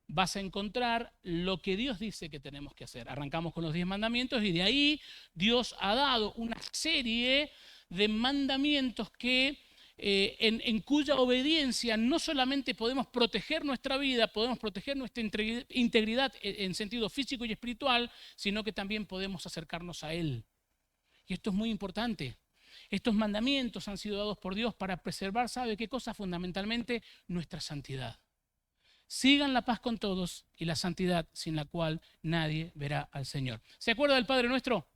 vas a encontrar lo que Dios dice que tenemos que hacer. Arrancamos con los 10 mandamientos y de ahí Dios ha dado una serie de mandamientos que en cuya obediencia no solamente podemos proteger nuestra vida, podemos proteger nuestra integridad en sentido físico y espiritual, sino que también podemos acercarnos a Él. Y esto es muy importante. Estos mandamientos han sido dados por Dios para preservar, ¿sabe qué cosa? Fundamentalmente nuestra santidad. Sigan la paz con todos y la santidad sin la cual nadie verá al Señor. ¿Se acuerda del Padre Nuestro?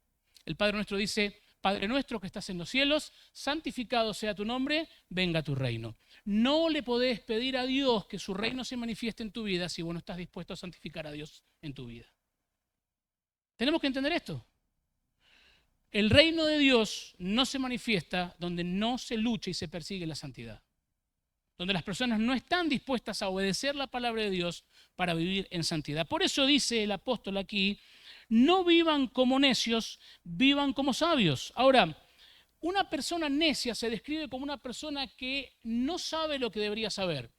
El Padre Nuestro dice: Padre nuestro que estás en los cielos, santificado sea tu nombre, venga tu reino. No le podés pedir a Dios que su reino se manifieste en tu vida si vos no estás dispuesto a santificar a Dios en tu vida. Tenemos que entender esto. El reino de Dios no se manifiesta donde no se lucha y se persigue la santidad. Donde las personas no están dispuestas a obedecer la palabra de Dios para vivir en santidad. Por eso dice el apóstol aquí: no vivan como necios, vivan como sabios. Ahora, una persona necia se describe como una persona que no sabe lo que debería saber.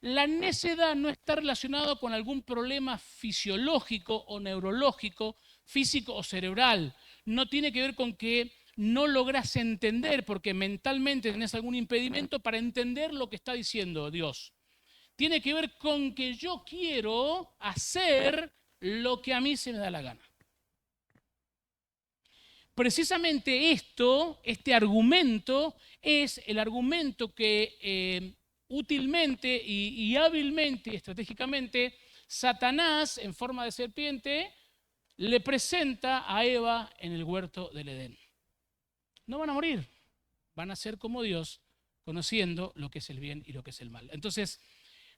La necedad no está relacionada con algún problema fisiológico o neurológico, físico o cerebral. No tiene que ver con que no logras entender porque mentalmente tenés algún impedimento para entender lo que está diciendo Dios. Tiene que ver con que yo quiero hacer lo que a mí se me da la gana. Precisamente este argumento es el argumento que útilmente y hábilmente y estratégicamente Satanás, en forma de serpiente, le presenta a Eva en el huerto del Edén. No van a morir, van a ser como Dios, conociendo lo que es el bien y lo que es el mal. Entonces,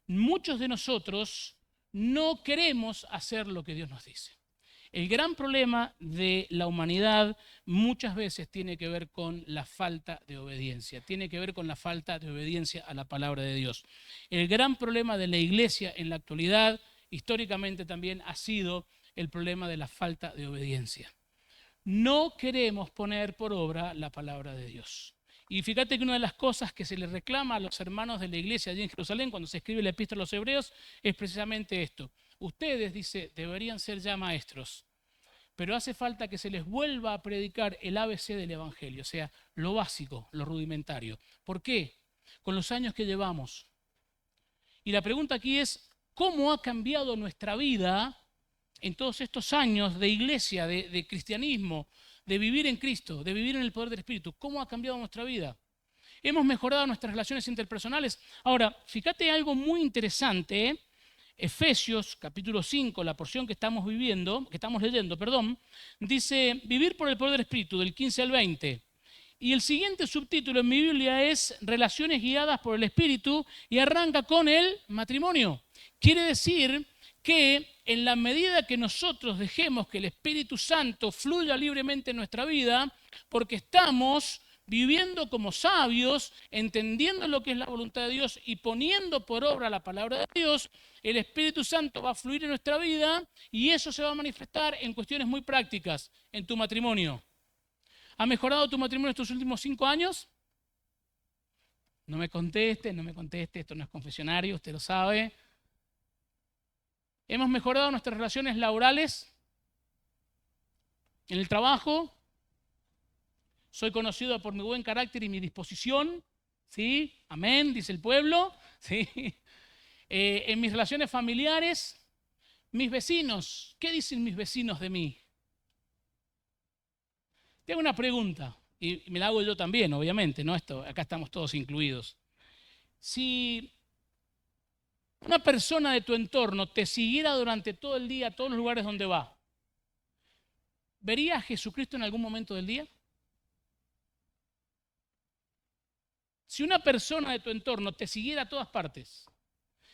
muchos de nosotros no queremos hacer lo que Dios nos dice. El gran problema de la humanidad muchas veces tiene que ver con la falta de obediencia, tiene que ver con la falta de obediencia a la palabra de Dios. El gran problema de la iglesia en la actualidad, históricamente también, ha sido el problema de la falta de obediencia. No queremos poner por obra la palabra de Dios. Y fíjate que una de las cosas que se le reclama a los hermanos de la iglesia allí en Jerusalén cuando se escribe la epístola a los hebreos es precisamente esto. Ustedes, dice, deberían ser ya maestros, pero hace falta que se les vuelva a predicar el ABC del Evangelio, o sea, lo básico, lo rudimentario. ¿Por qué? Con los años que llevamos. Y la pregunta aquí es: ¿cómo ha cambiado nuestra vida en todos estos años de iglesia, de cristianismo, de vivir en Cristo, de vivir en el poder del Espíritu? ¿Cómo ha cambiado nuestra vida? ¿Hemos mejorado nuestras relaciones interpersonales? Ahora, fíjate algo muy interesante, ¿eh? Efesios capítulo 5, la porción que estamos leyendo, dice: vivir por el poder del Espíritu, del 15 al 20. Y el siguiente subtítulo en mi Biblia es relaciones guiadas por el Espíritu y arranca con el matrimonio. Quiere decir que en la medida que nosotros dejemos que el Espíritu Santo fluya libremente en nuestra vida, porque estamos viviendo como sabios, entendiendo lo que es la voluntad de Dios y poniendo por obra la palabra de Dios, el Espíritu Santo va a fluir en nuestra vida y eso se va a manifestar en cuestiones muy prácticas, en tu matrimonio. ¿Ha mejorado tu matrimonio estos últimos 5 años? No me conteste, esto no es confesionario, usted lo sabe. ¿Hemos mejorado nuestras relaciones laborales? ¿En el trabajo? Soy conocido por mi buen carácter y mi disposición, ¿sí? Amén, dice el pueblo, ¿sí? En mis relaciones familiares, mis vecinos, ¿qué dicen mis vecinos de mí? Tengo una pregunta, y me la hago yo también, obviamente, ¿no? Acá estamos todos incluidos. Si una persona de tu entorno te siguiera durante todo el día a todos los lugares donde va, ¿vería a Jesucristo en algún momento del día? Si una persona de tu entorno te siguiera a todas partes,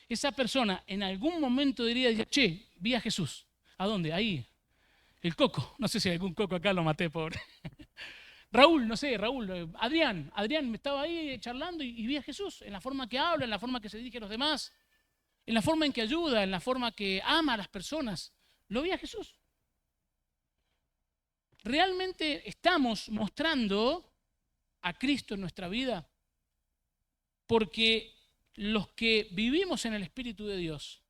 esa persona en algún momento diría: che, vi a Jesús. ¿A dónde? Ahí. El Coco. No sé si hay algún Coco acá, lo maté, pobre. Raúl, no sé, Raúl. Adrián me estaba ahí charlando y vi a Jesús en la forma que habla, en la forma que se dirige a los demás, en la forma en que ayuda, en la forma que ama a las personas. Lo vi a Jesús. ¿Realmente estamos mostrando a Cristo en nuestra vida? Porque los que vivimos en el Espíritu de Dios,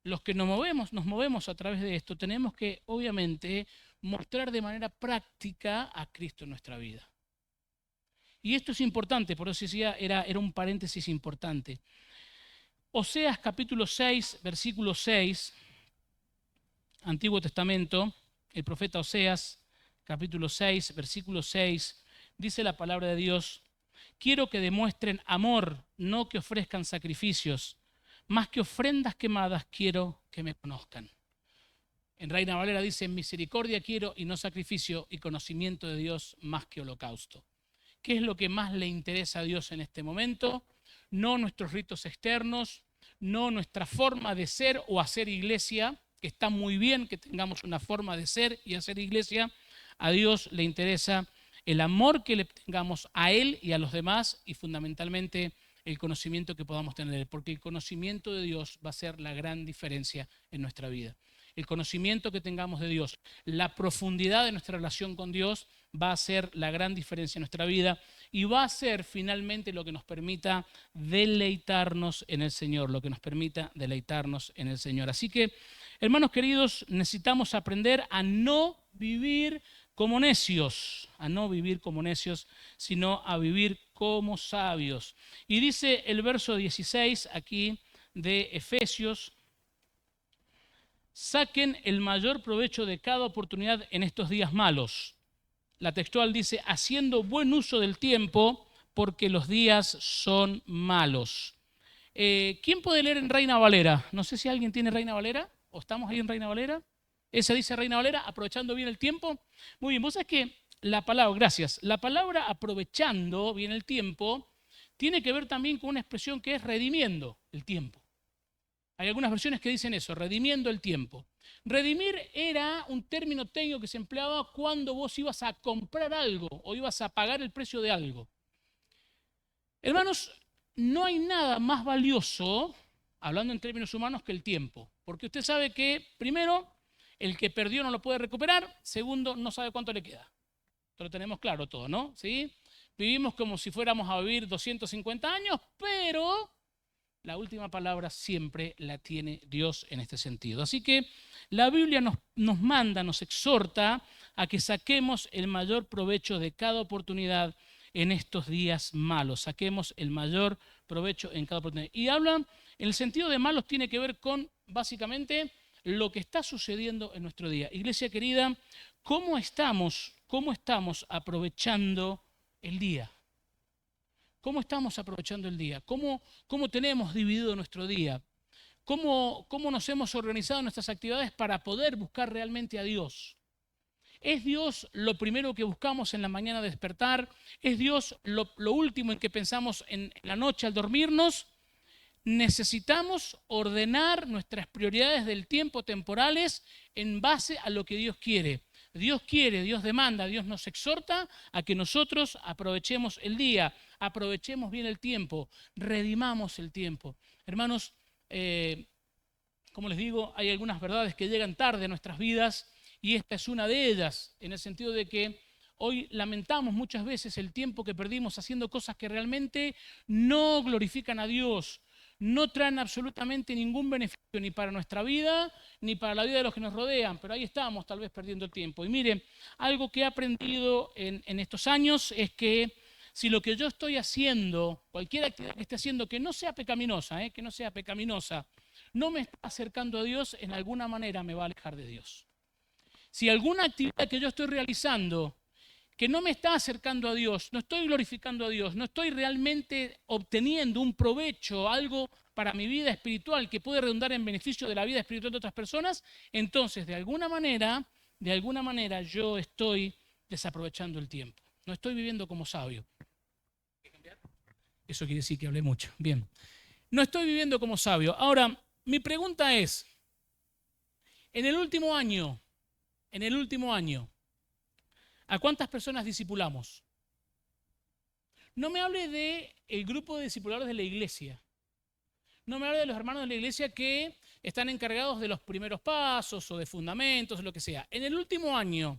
los que nos movemos a través de esto, tenemos que, obviamente, mostrar de manera práctica a Cristo en nuestra vida. Y esto es importante, por eso decía, era un paréntesis importante. Oseas capítulo 6, versículo 6, Antiguo Testamento, el profeta Oseas, capítulo 6, versículo 6, dice la palabra de Dios: quiero que demuestren amor, no que ofrezcan sacrificios, más que ofrendas quemadas quiero que me conozcan. En Reina Valera dice: misericordia quiero y no sacrificio, y conocimiento de Dios más que holocausto. ¿Qué es lo que más le interesa a Dios en este momento? No nuestros ritos externos, no nuestra forma de ser o hacer iglesia, que está muy bien que tengamos una forma de ser y hacer iglesia. A Dios le interesa el amor que le tengamos a Él y a los demás, y fundamentalmente el conocimiento que podamos tener, porque el conocimiento de Dios va a ser la gran diferencia en nuestra vida. El conocimiento que tengamos de Dios, la profundidad de nuestra relación con Dios va a ser la gran diferencia en nuestra vida y va a ser finalmente lo que nos permita deleitarnos en el Señor, lo que nos permita deleitarnos en el Señor. Así que, hermanos queridos, necesitamos aprender a no vivir como necios, sino a vivir como sabios. Y dice el verso 16 aquí de Efesios: saquen el mayor provecho de cada oportunidad en estos días malos. La textual dice: haciendo buen uso del tiempo, porque los días son malos. ¿Quién puede leer en Reina Valera? No sé si alguien tiene Reina Valera, o estamos ahí en Reina Valera. Esa dice Reina Valera: aprovechando bien el tiempo. Muy bien, vos sabés que la palabra, gracias, la palabra aprovechando bien el tiempo tiene que ver también con una expresión que es redimiendo el tiempo. Hay algunas versiones que dicen eso, redimiendo el tiempo. Redimir era un término técnico que se empleaba cuando vos ibas a comprar algo o ibas a pagar el precio de algo. Hermanos, no hay nada más valioso, hablando en términos humanos, que el tiempo. Porque usted sabe que, primero, el que perdió no lo puede recuperar. Segundo, no sabe cuánto le queda. Esto lo tenemos claro todo, ¿no? ¿Sí? Vivimos como si fuéramos a vivir 250 años, pero la última palabra siempre la tiene Dios en este sentido. Así que la Biblia nos manda, nos exhorta a que saquemos el mayor provecho de cada oportunidad en estos días malos. Saquemos el mayor provecho en cada oportunidad. Y habla, en el sentido de malos, tiene que ver con básicamente lo que está sucediendo en nuestro día. Iglesia querida, ¿cómo estamos aprovechando el día? ¿Cómo estamos aprovechando el día? ¿Cómo tenemos dividido nuestro día? ¿Cómo nos hemos organizado nuestras actividades para poder buscar realmente a Dios? ¿Es Dios lo primero que buscamos en la mañana de despertar? ¿Es Dios lo último en que pensamos en la noche al dormirnos? Necesitamos ordenar nuestras prioridades del tiempo temporales en base a lo que Dios quiere. Dios quiere, Dios demanda, Dios nos exhorta a que nosotros aprovechemos el día, aprovechemos bien el tiempo, redimamos el tiempo. Hermanos, como les digo, hay algunas verdades que llegan tarde a nuestras vidas y esta es una de ellas, en el sentido de que hoy lamentamos muchas veces el tiempo que perdimos haciendo cosas que realmente no glorifican a Dios, no traen absolutamente ningún beneficio ni para nuestra vida, ni para la vida de los que nos rodean, pero ahí estamos tal vez perdiendo el tiempo. Y miren, algo que he aprendido en estos años es que si lo que yo estoy haciendo, cualquier actividad que esté haciendo que no sea pecaminosa, no me está acercando a Dios, en alguna manera me va a alejar de Dios. Si alguna actividad que yo estoy realizando que no me está acercando a Dios, no estoy glorificando a Dios, no estoy realmente obteniendo un provecho, algo para mi vida espiritual que puede redundar en beneficio de la vida espiritual de otras personas, entonces de alguna manera yo estoy desaprovechando el tiempo. No estoy viviendo como sabio. Eso quiere decir que hablé mucho. Bien. No estoy viviendo como sabio. Ahora, mi pregunta es, en el último año, ¿a cuántas personas discipulamos? No me hable del grupo de discipuladores de la iglesia. No me hable de los hermanos de la iglesia que están encargados de los primeros pasos o de fundamentos o lo que sea. En el último año,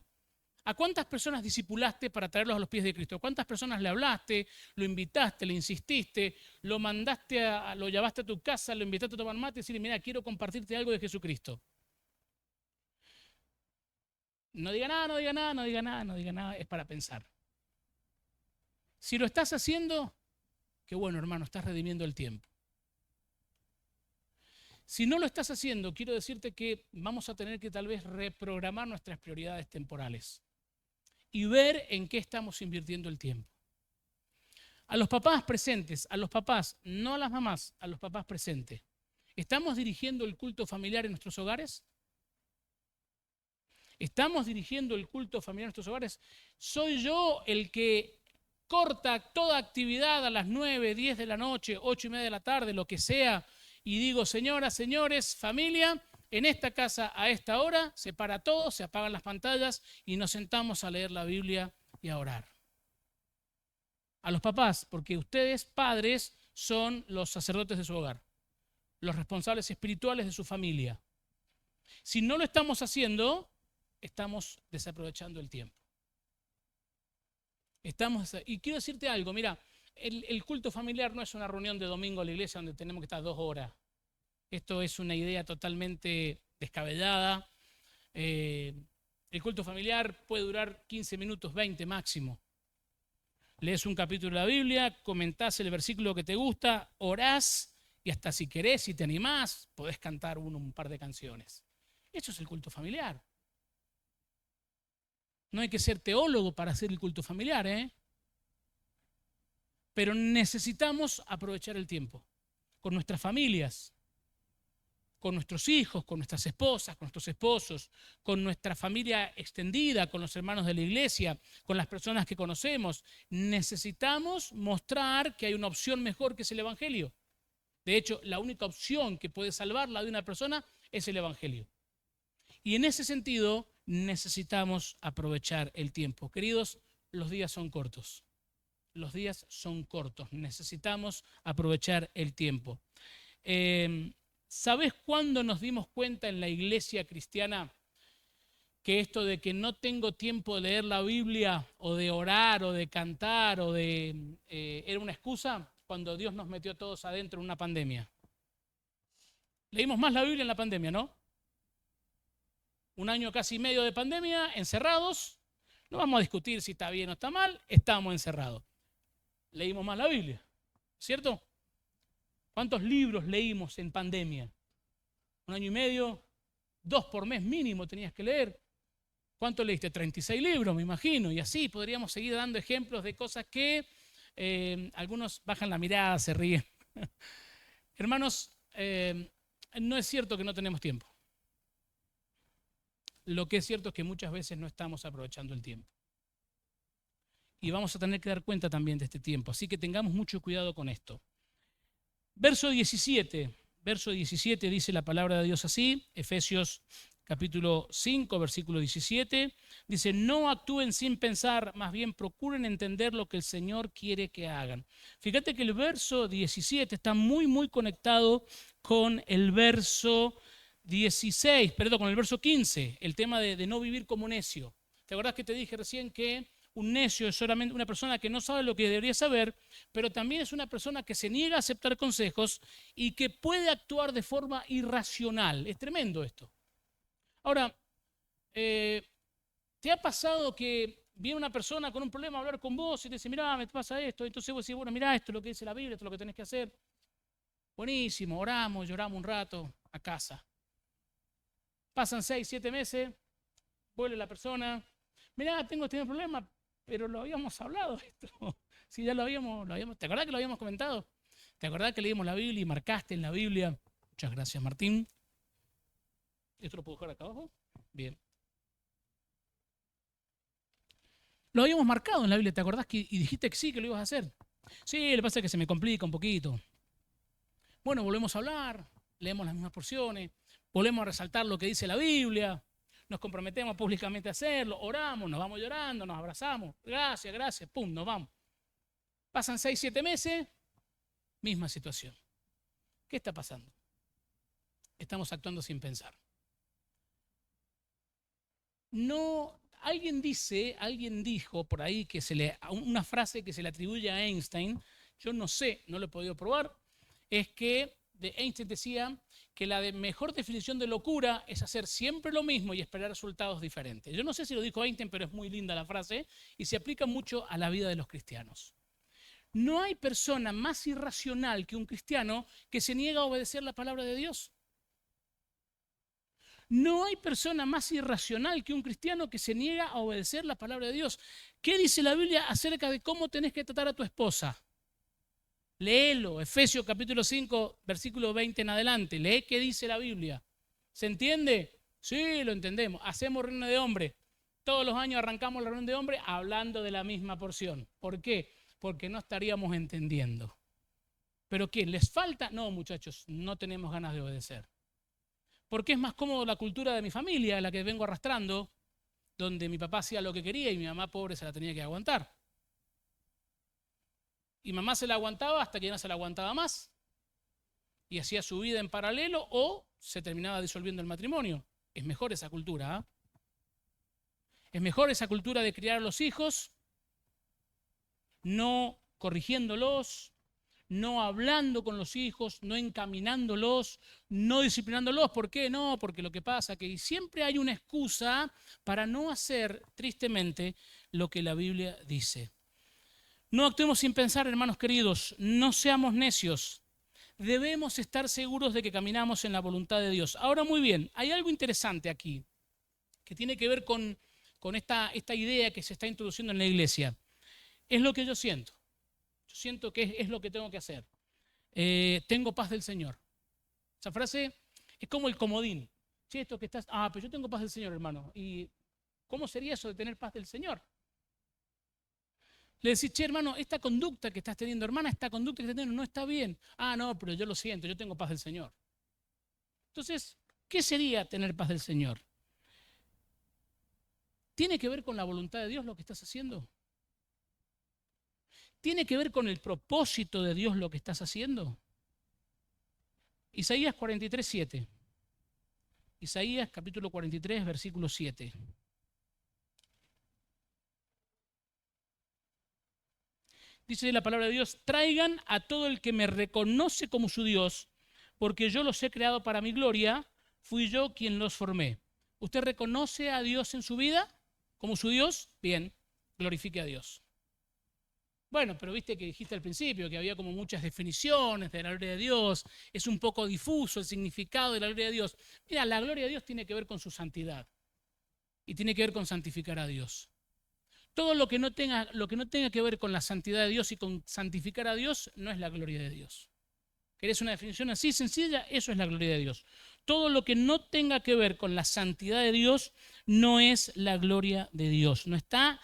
¿a cuántas personas discipulaste para traerlos a los pies de Cristo? ¿A cuántas personas le hablaste, lo invitaste, le insististe, lo mandaste, lo llevaste a tu casa, lo invitaste a tomar mate y decirle: mira, quiero compartirte algo de Jesucristo? No diga nada, es para pensar. Si lo estás haciendo, qué bueno, hermano, estás redimiendo el tiempo. Si no lo estás haciendo, quiero decirte que vamos a tener que tal vez reprogramar nuestras prioridades temporales y ver en qué estamos invirtiendo el tiempo. A los papás presentes, a los papás, no a las mamás, a los papás presentes. ¿Estamos dirigiendo el culto familiar en nuestros hogares? ¿Estamos dirigiendo el culto familiar en nuestros hogares? ¿Soy yo el que corta toda actividad a las 9, 10 de la noche, 8 y media de la tarde, lo que sea, y digo, señoras, señores, familia, en esta casa a esta hora se para todo, se apagan las pantallas y nos sentamos a leer la Biblia y a orar? A los papás, porque ustedes, padres, son los sacerdotes de su hogar, los responsables espirituales de su familia. Si no lo estamos haciendo, estamos desaprovechando el tiempo. Y quiero decirte algo, mira, el culto familiar no es una reunión de domingo a la iglesia donde tenemos que estar 2 horas. Esto es una idea totalmente descabellada. El culto familiar puede durar 15 minutos, 20 máximo. Lees un capítulo de la Biblia, comentás el versículo que te gusta, orás y hasta si querés, si te animás, podés cantar un par de canciones. Eso es el culto familiar. No hay que ser teólogo para hacer el culto familiar, ¿eh? Pero necesitamos aprovechar el tiempo con nuestras familias, con nuestros hijos, con nuestras esposas, con nuestros esposos, con nuestra familia extendida, con los hermanos de la iglesia, con las personas que conocemos. Necesitamos mostrar que hay una opción mejor que es el Evangelio. De hecho, la única opción que puede salvar la de una persona es el Evangelio. Y en ese sentido necesitamos aprovechar el tiempo. Queridos, los días son cortos. Los días son cortos. Necesitamos aprovechar el tiempo. ¿Sabés cuándo nos dimos cuenta en la iglesia cristiana que esto de que no tengo tiempo de leer la Biblia o de orar o de cantar era una excusa? Cuando Dios nos metió a todos adentro en una pandemia. Leímos más la Biblia en la pandemia, ¿no? 1 año casi y medio de pandemia, encerrados. No vamos a discutir si está bien o está mal, estamos encerrados. Leímos más la Biblia, ¿cierto? ¿Cuántos libros leímos en pandemia? 1 año y medio, 2 por mes mínimo tenías que leer. ¿Cuánto leíste? 36 libros, me imagino. Y así podríamos seguir dando ejemplos de cosas que algunos bajan la mirada, se ríen. Hermanos, no es cierto que no tenemos tiempo. Lo que es cierto es que muchas veces no estamos aprovechando el tiempo. Y vamos a tener que dar cuenta también de este tiempo. Así que tengamos mucho cuidado con esto. Verso 17 dice la palabra de Dios así, Efesios capítulo 5, versículo 17, dice, no actúen sin pensar, más bien procuren entender lo que el Señor quiere que hagan. Fíjate que el verso 17 está muy, muy conectado con el verso 15, el tema de no vivir como necio. ¿Te acordás que te dije recién que un necio es solamente una persona que no sabe lo que debería saber, pero también es una persona que se niega a aceptar consejos y que puede actuar de forma irracional? Es tremendo esto. Ahora, ¿te ha pasado que viene una persona con un problema a hablar con vos y te dice, mirá, me pasa esto? Entonces vos decís, bueno, mirá, esto es lo que dice la Biblia, esto es lo que tenés que hacer. Buenísimo, oramos, lloramos un rato, a casa. Pasan 6, 7 meses, vuelve la persona, mirá, tengo este problema, pero lo habíamos hablado esto. Sí, ya lo habíamos, ¿te acordás que lo habíamos comentado? ¿Te acordás que leímos la Biblia y marcaste en la Biblia? Muchas gracias, Martín. ¿Esto lo puedo dejar acá abajo? Bien. Lo habíamos marcado en la Biblia, ¿te acordás y dijiste que sí, que lo ibas a hacer? Sí, lo que pasa es que se me complica un poquito. Bueno, volvemos a hablar, leemos las mismas porciones, volvemos a resaltar lo que dice la Biblia, nos comprometemos públicamente a hacerlo, oramos, nos vamos llorando, nos abrazamos, gracias, gracias, pum, nos vamos. Pasan 6, 7 meses, misma situación. ¿Qué está pasando? Estamos actuando sin pensar. No, alguien dijo por ahí que una frase que se le atribuye a Einstein, yo no sé, no lo he podido probar, es que Einstein decía que la mejor definición de locura es hacer siempre lo mismo y esperar resultados diferentes. Yo no sé si lo dijo Einstein, pero es muy linda la frase y se aplica mucho a la vida de los cristianos. No hay persona más irracional que un cristiano que se niega a obedecer la palabra de Dios. No hay persona más irracional que un cristiano que se niega a obedecer la palabra de Dios. ¿Qué dice la Biblia acerca de cómo tenés que tratar a tu esposa? Léelo, Efesios capítulo 5, versículo 20 en adelante. Lee qué dice la Biblia. ¿Se entiende? Sí, lo entendemos. Hacemos reunión de hombres. Todos los años arrancamos la reunión de hombres hablando de la misma porción. ¿Por qué? Porque no estaríamos entendiendo. ¿Pero qué? ¿Les falta? No, muchachos, no tenemos ganas de obedecer. Porque es más cómodo la cultura de mi familia, la que vengo arrastrando, donde mi papá hacía lo que quería y mi mamá pobre se la tenía que aguantar. Y mamá se la aguantaba hasta que ya no se la aguantaba más. Y hacía su vida en paralelo o se terminaba disolviendo el matrimonio. Es mejor esa cultura, ¿eh? Es mejor esa cultura de criar a los hijos, no corrigiéndolos, no hablando con los hijos, no encaminándolos, no disciplinándolos. ¿Por qué? No, porque lo que pasa es que siempre hay una excusa para no hacer, tristemente, lo que la Biblia dice. No actuemos sin pensar, hermanos queridos, no seamos necios. Debemos estar seguros de que caminamos en la voluntad de Dios. Ahora, muy bien, hay algo interesante aquí, que tiene que ver con esta idea que se está introduciendo en la iglesia. Es lo que yo siento. Yo siento que es lo que tengo que hacer. Tengo paz del Señor. Esa frase es como el comodín. Che, esto que estás... pero yo tengo paz del Señor, hermano. ¿Y cómo sería eso de tener paz del Señor? Le decís, che, hermano, esta conducta que estás teniendo, hermana, esta conducta que estás teniendo no está bien. No, pero yo lo siento, yo tengo paz del Señor. Entonces, ¿qué sería tener paz del Señor? ¿Tiene que ver con la voluntad de Dios lo que estás haciendo? ¿Tiene que ver con el propósito de Dios lo que estás haciendo? Isaías 43, 7. Isaías capítulo 43, versículo 7. Dice la palabra de Dios, traigan a todo el que me reconoce como su Dios, porque yo los he creado para mi gloria, fui yo quien los formé. ¿Usted reconoce a Dios en su vida como su Dios? Bien, glorifique a Dios. Bueno, pero viste que dijiste al principio que había como muchas definiciones de la gloria de Dios, es un poco difuso el significado de la gloria de Dios. Mira, la gloria de Dios tiene que ver con su santidad y tiene que ver con santificar a Dios. Todo lo que no tenga que ver con la santidad de Dios y con santificar a Dios no es la gloria de Dios. ¿Querés una definición así sencilla? Eso es la gloria de Dios. Todo lo que no tenga que ver con la santidad de Dios no es la gloria de Dios. No está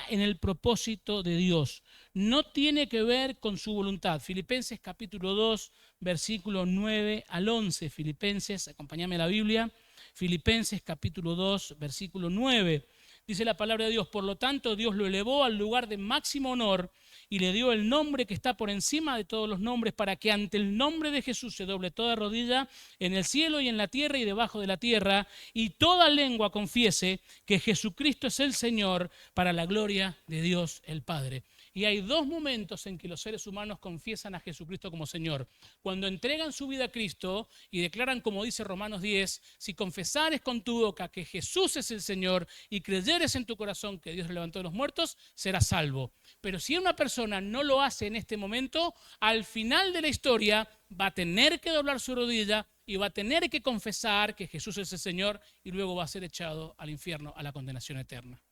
en el propósito de Dios. No tiene que ver con su voluntad. Filipenses capítulo 2, versículo 9 al 11. Filipenses, acompáñame a la Biblia. Filipenses capítulo 2, versículo 9. Dice la palabra de Dios, por lo tanto Dios lo elevó al lugar de máximo honor y le dio el nombre que está por encima de todos los nombres, para que ante el nombre de Jesús se doble toda rodilla en el cielo y en la tierra y debajo de la tierra, y toda lengua confiese que Jesucristo es el Señor, para la gloria de Dios el Padre. Y hay dos momentos en que los seres humanos confiesan a Jesucristo como Señor. Cuando entregan su vida a Cristo y declaran, como dice Romanos 10, si confesares con tu boca que Jesús es el Señor y creyeres en tu corazón que Dios lo levantó de los muertos, serás salvo. Pero si una persona no lo hace en este momento, al final de la historia va a tener que doblar su rodilla y va a tener que confesar que Jesús es el Señor y luego va a ser echado al infierno, a la condenación eterna.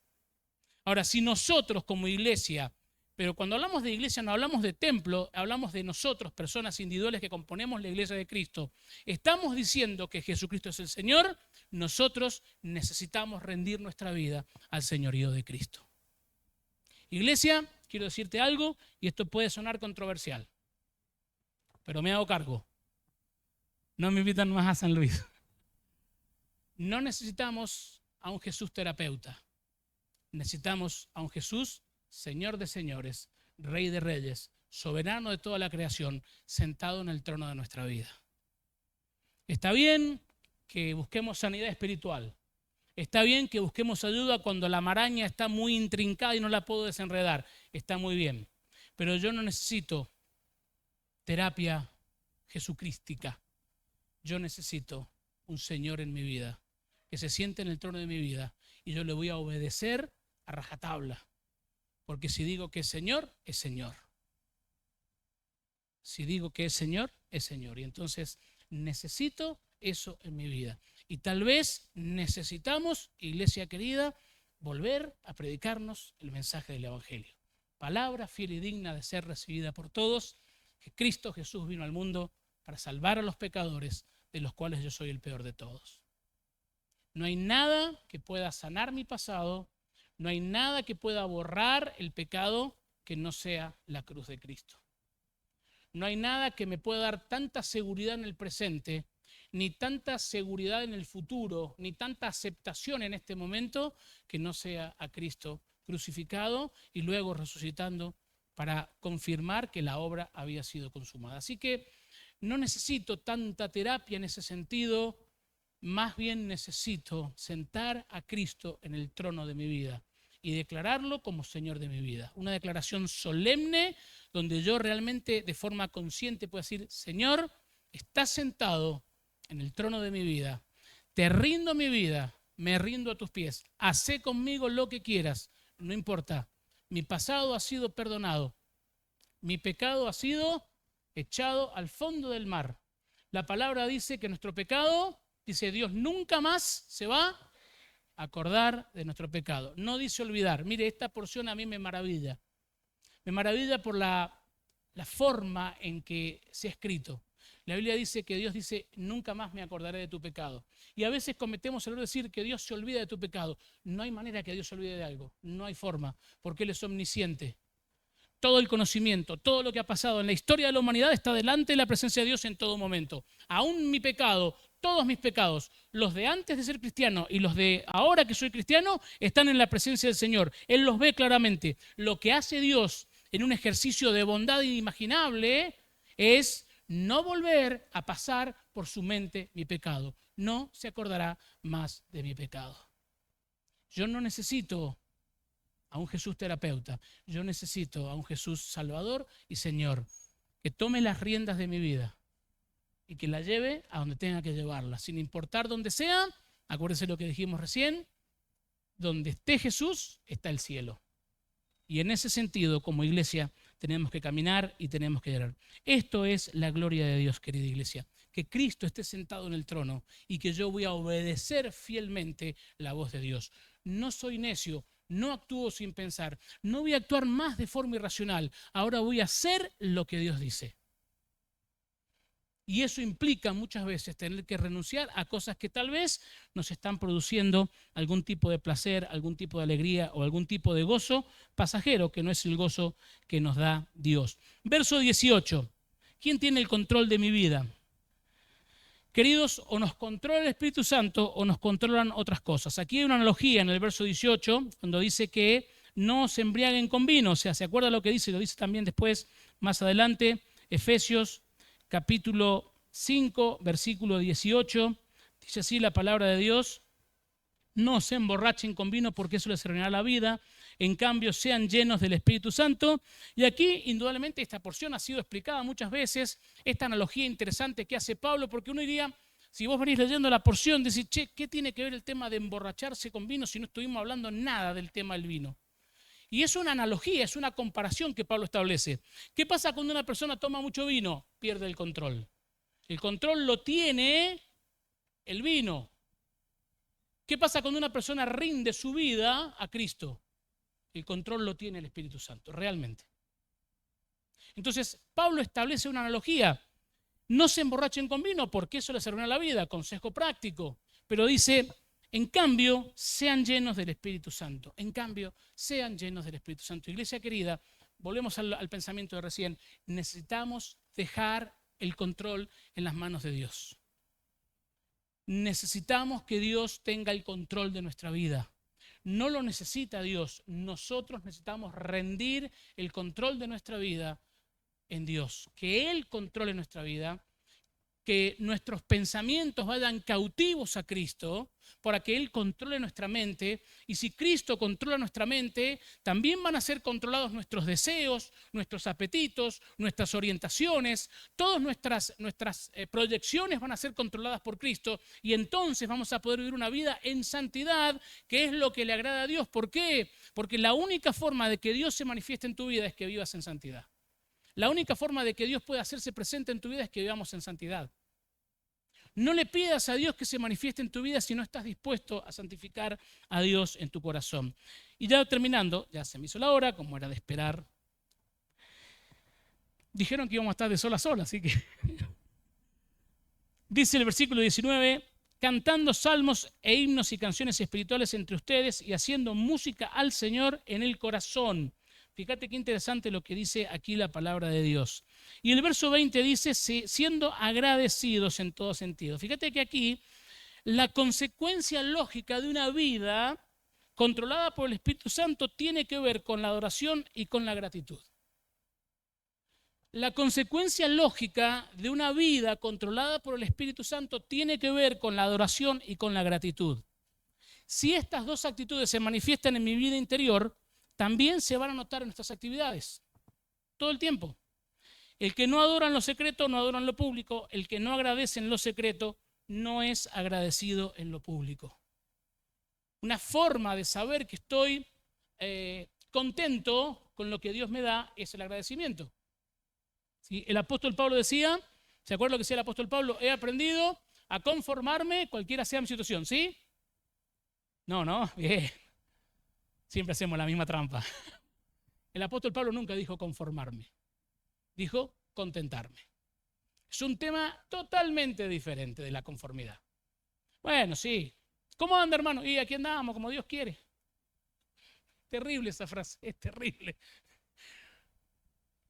Ahora, si nosotros como iglesia, pero cuando hablamos de iglesia no hablamos de templo, hablamos de nosotros, personas individuales que componemos la iglesia de Cristo, estamos diciendo que Jesucristo es el Señor, nosotros necesitamos rendir nuestra vida al señorío de Cristo. Iglesia, quiero decirte algo, y esto puede sonar controversial, pero me hago cargo. No me invitan más a San Luis. No necesitamos a un Jesús terapeuta. Necesitamos a un Jesús, Señor de señores, Rey de reyes, soberano de toda la creación, sentado en el trono de nuestra vida. Está bien que busquemos sanidad espiritual. Está bien que busquemos ayuda cuando la maraña está muy intrincada y no la puedo desenredar. Está muy bien. Pero yo no necesito terapia jesucrística. Yo necesito un Señor en mi vida, que se siente en el trono de mi vida y yo le voy a obedecer a rajatabla. Porque si digo que es Señor, es Señor. Si digo que es Señor, es Señor. Y entonces necesito eso en mi vida. Y tal vez necesitamos, iglesia querida, volver a predicarnos el mensaje del Evangelio. Palabra fiel y digna de ser recibida por todos, que Cristo Jesús vino al mundo para salvar a los pecadores, de los cuales yo soy el peor de todos. No hay nada que pueda sanar mi pasado, no hay nada que pueda borrar el pecado que no sea la cruz de Cristo. No hay nada que me pueda dar tanta seguridad en el presente, ni tanta seguridad en el futuro, ni tanta aceptación en este momento que no sea a Cristo crucificado y luego resucitando para confirmar que la obra había sido consumada. Así que no necesito tanta terapia en ese sentido, más bien necesito sentar a Cristo en el trono de mi vida y declararlo como Señor de mi vida. Una declaración solemne donde yo realmente de forma consciente puedo decir: Señor, estás sentado en el trono de mi vida, te rindo mi vida, me rindo a tus pies, hacé conmigo lo que quieras, no importa, mi pasado ha sido perdonado, mi pecado ha sido echado al fondo del mar. La palabra dice que nuestro pecado, dice Dios, nunca más se va a acordar de nuestro pecado. No dice olvidar. Mire, esta porción a mí me maravilla. Me maravilla por la forma en que se ha escrito. La Biblia dice que Dios dice: nunca más me acordaré de tu pecado. Y a veces cometemos el error de decir que Dios se olvida de tu pecado. No hay manera que Dios se olvide de algo. No hay forma, porque Él es omnisciente. Todo el conocimiento, todo lo que ha pasado en la historia de la humanidad está delante de la presencia de Dios en todo momento. Aún mi pecado, todos mis pecados, los de antes de ser cristiano y los de ahora que soy cristiano, están en la presencia del Señor. Él los ve claramente. Lo que hace Dios en un ejercicio de bondad inimaginable es no volver a pasar por su mente mi pecado. No se acordará más de mi pecado. Yo no necesito a un Jesús terapeuta, yo necesito a un Jesús Salvador y Señor, que tome las riendas de mi vida y que la lleve a donde tenga que llevarla, sin importar dónde sea. Acuérdense lo que dijimos recién: donde esté Jesús está el cielo. Y en ese sentido, como iglesia, tenemos que caminar y tenemos que llorar. Esto es la gloria de Dios, querida iglesia, que Cristo esté sentado en el trono y que yo voy a obedecer fielmente la voz de Dios. No soy necio, no actúo sin pensar, no voy a actuar más de forma irracional, ahora voy a hacer lo que Dios dice. Y eso implica muchas veces tener que renunciar a cosas que tal vez nos están produciendo algún tipo de placer, algún tipo de alegría o algún tipo de gozo pasajero, que no es el gozo que nos da Dios. Verso 18. ¿Quién tiene el control de mi vida? Queridos, o nos controla el Espíritu Santo o nos controlan otras cosas. Aquí hay una analogía en el verso 18, cuando dice que no se embriaguen con vino. O sea, ¿se acuerda lo que dice? Lo dice también después, más adelante, Efesios capítulo 5, versículo 18. Dice así la palabra de Dios: no se emborrachen con vino porque eso les arruinará la vida. En cambio, sean llenos del Espíritu Santo. Y aquí, indudablemente, esta porción ha sido explicada muchas veces, esta analogía interesante que hace Pablo, porque uno diría, si vos venís leyendo la porción, decís: che, ¿qué tiene que ver el tema de emborracharse con vino si no estuvimos hablando nada del tema del vino? Y es una analogía, es una comparación que Pablo establece. ¿Qué pasa cuando una persona toma mucho vino? Pierde el control. El control lo tiene el vino. ¿Qué pasa cuando una persona rinde su vida a Cristo? El control lo tiene el Espíritu Santo, realmente. Entonces, Pablo establece una analogía. No se emborrachen con vino porque eso les arruina la vida, consejo práctico. Pero dice: en cambio, sean llenos del Espíritu Santo. En cambio, sean llenos del Espíritu Santo. Iglesia querida, volvemos al pensamiento de recién. Necesitamos dejar el control en las manos de Dios. Necesitamos que Dios tenga el control de nuestra vida. No lo necesita Dios. Nosotros necesitamos rendir el control de nuestra vida en Dios. Que Él controle nuestra vida. Que nuestros pensamientos vayan cautivos a Cristo para que Él controle nuestra mente. Y si Cristo controla nuestra mente, también van a ser controlados nuestros deseos, nuestros apetitos, nuestras orientaciones. Todas nuestras proyecciones van a ser controladas por Cristo. Y entonces vamos a poder vivir una vida en santidad, que es lo que le agrada a Dios. ¿Por qué? Porque la única forma de que Dios se manifieste en tu vida es que vivas en santidad. La única forma de que Dios pueda hacerse presente en tu vida es que vivamos en santidad. No le pidas a Dios que se manifieste en tu vida si no estás dispuesto a santificar a Dios en tu corazón. Y ya terminando, ya se me hizo la hora, como era de esperar. Dijeron que íbamos a estar de sol a sol, así que... Dice el versículo 19, cantando salmos e himnos y canciones espirituales entre ustedes y haciendo música al Señor en el corazón. Fíjate qué interesante lo que dice aquí la palabra de Dios. Y el verso 20 dice, siendo agradecidos en todo sentido. Fíjate que aquí la consecuencia lógica de una vida controlada por el Espíritu Santo tiene que ver con la adoración y con la gratitud. La consecuencia lógica de una vida controlada por el Espíritu Santo tiene que ver con la adoración y con la gratitud. Si estas dos actitudes se manifiestan en mi vida interior, también se van a notar en nuestras actividades, todo el tiempo. El que no adora en lo secreto, no adora en lo público. El que no agradece en lo secreto, no es agradecido en lo público. Una forma de saber que estoy contento con lo que Dios me da es el agradecimiento. ¿Sí? El apóstol Pablo decía, ¿se acuerdan lo que decía el apóstol Pablo? He aprendido a conformarme cualquiera sea mi situación, ¿sí? No, bien. Siempre hacemos la misma trampa. El apóstol Pablo nunca dijo conformarme, dijo contentarme. Es un tema totalmente diferente de la conformidad. Bueno, sí. ¿Cómo anda, hermano? Y aquí andamos, como Dios quiere. Terrible esa frase, es terrible.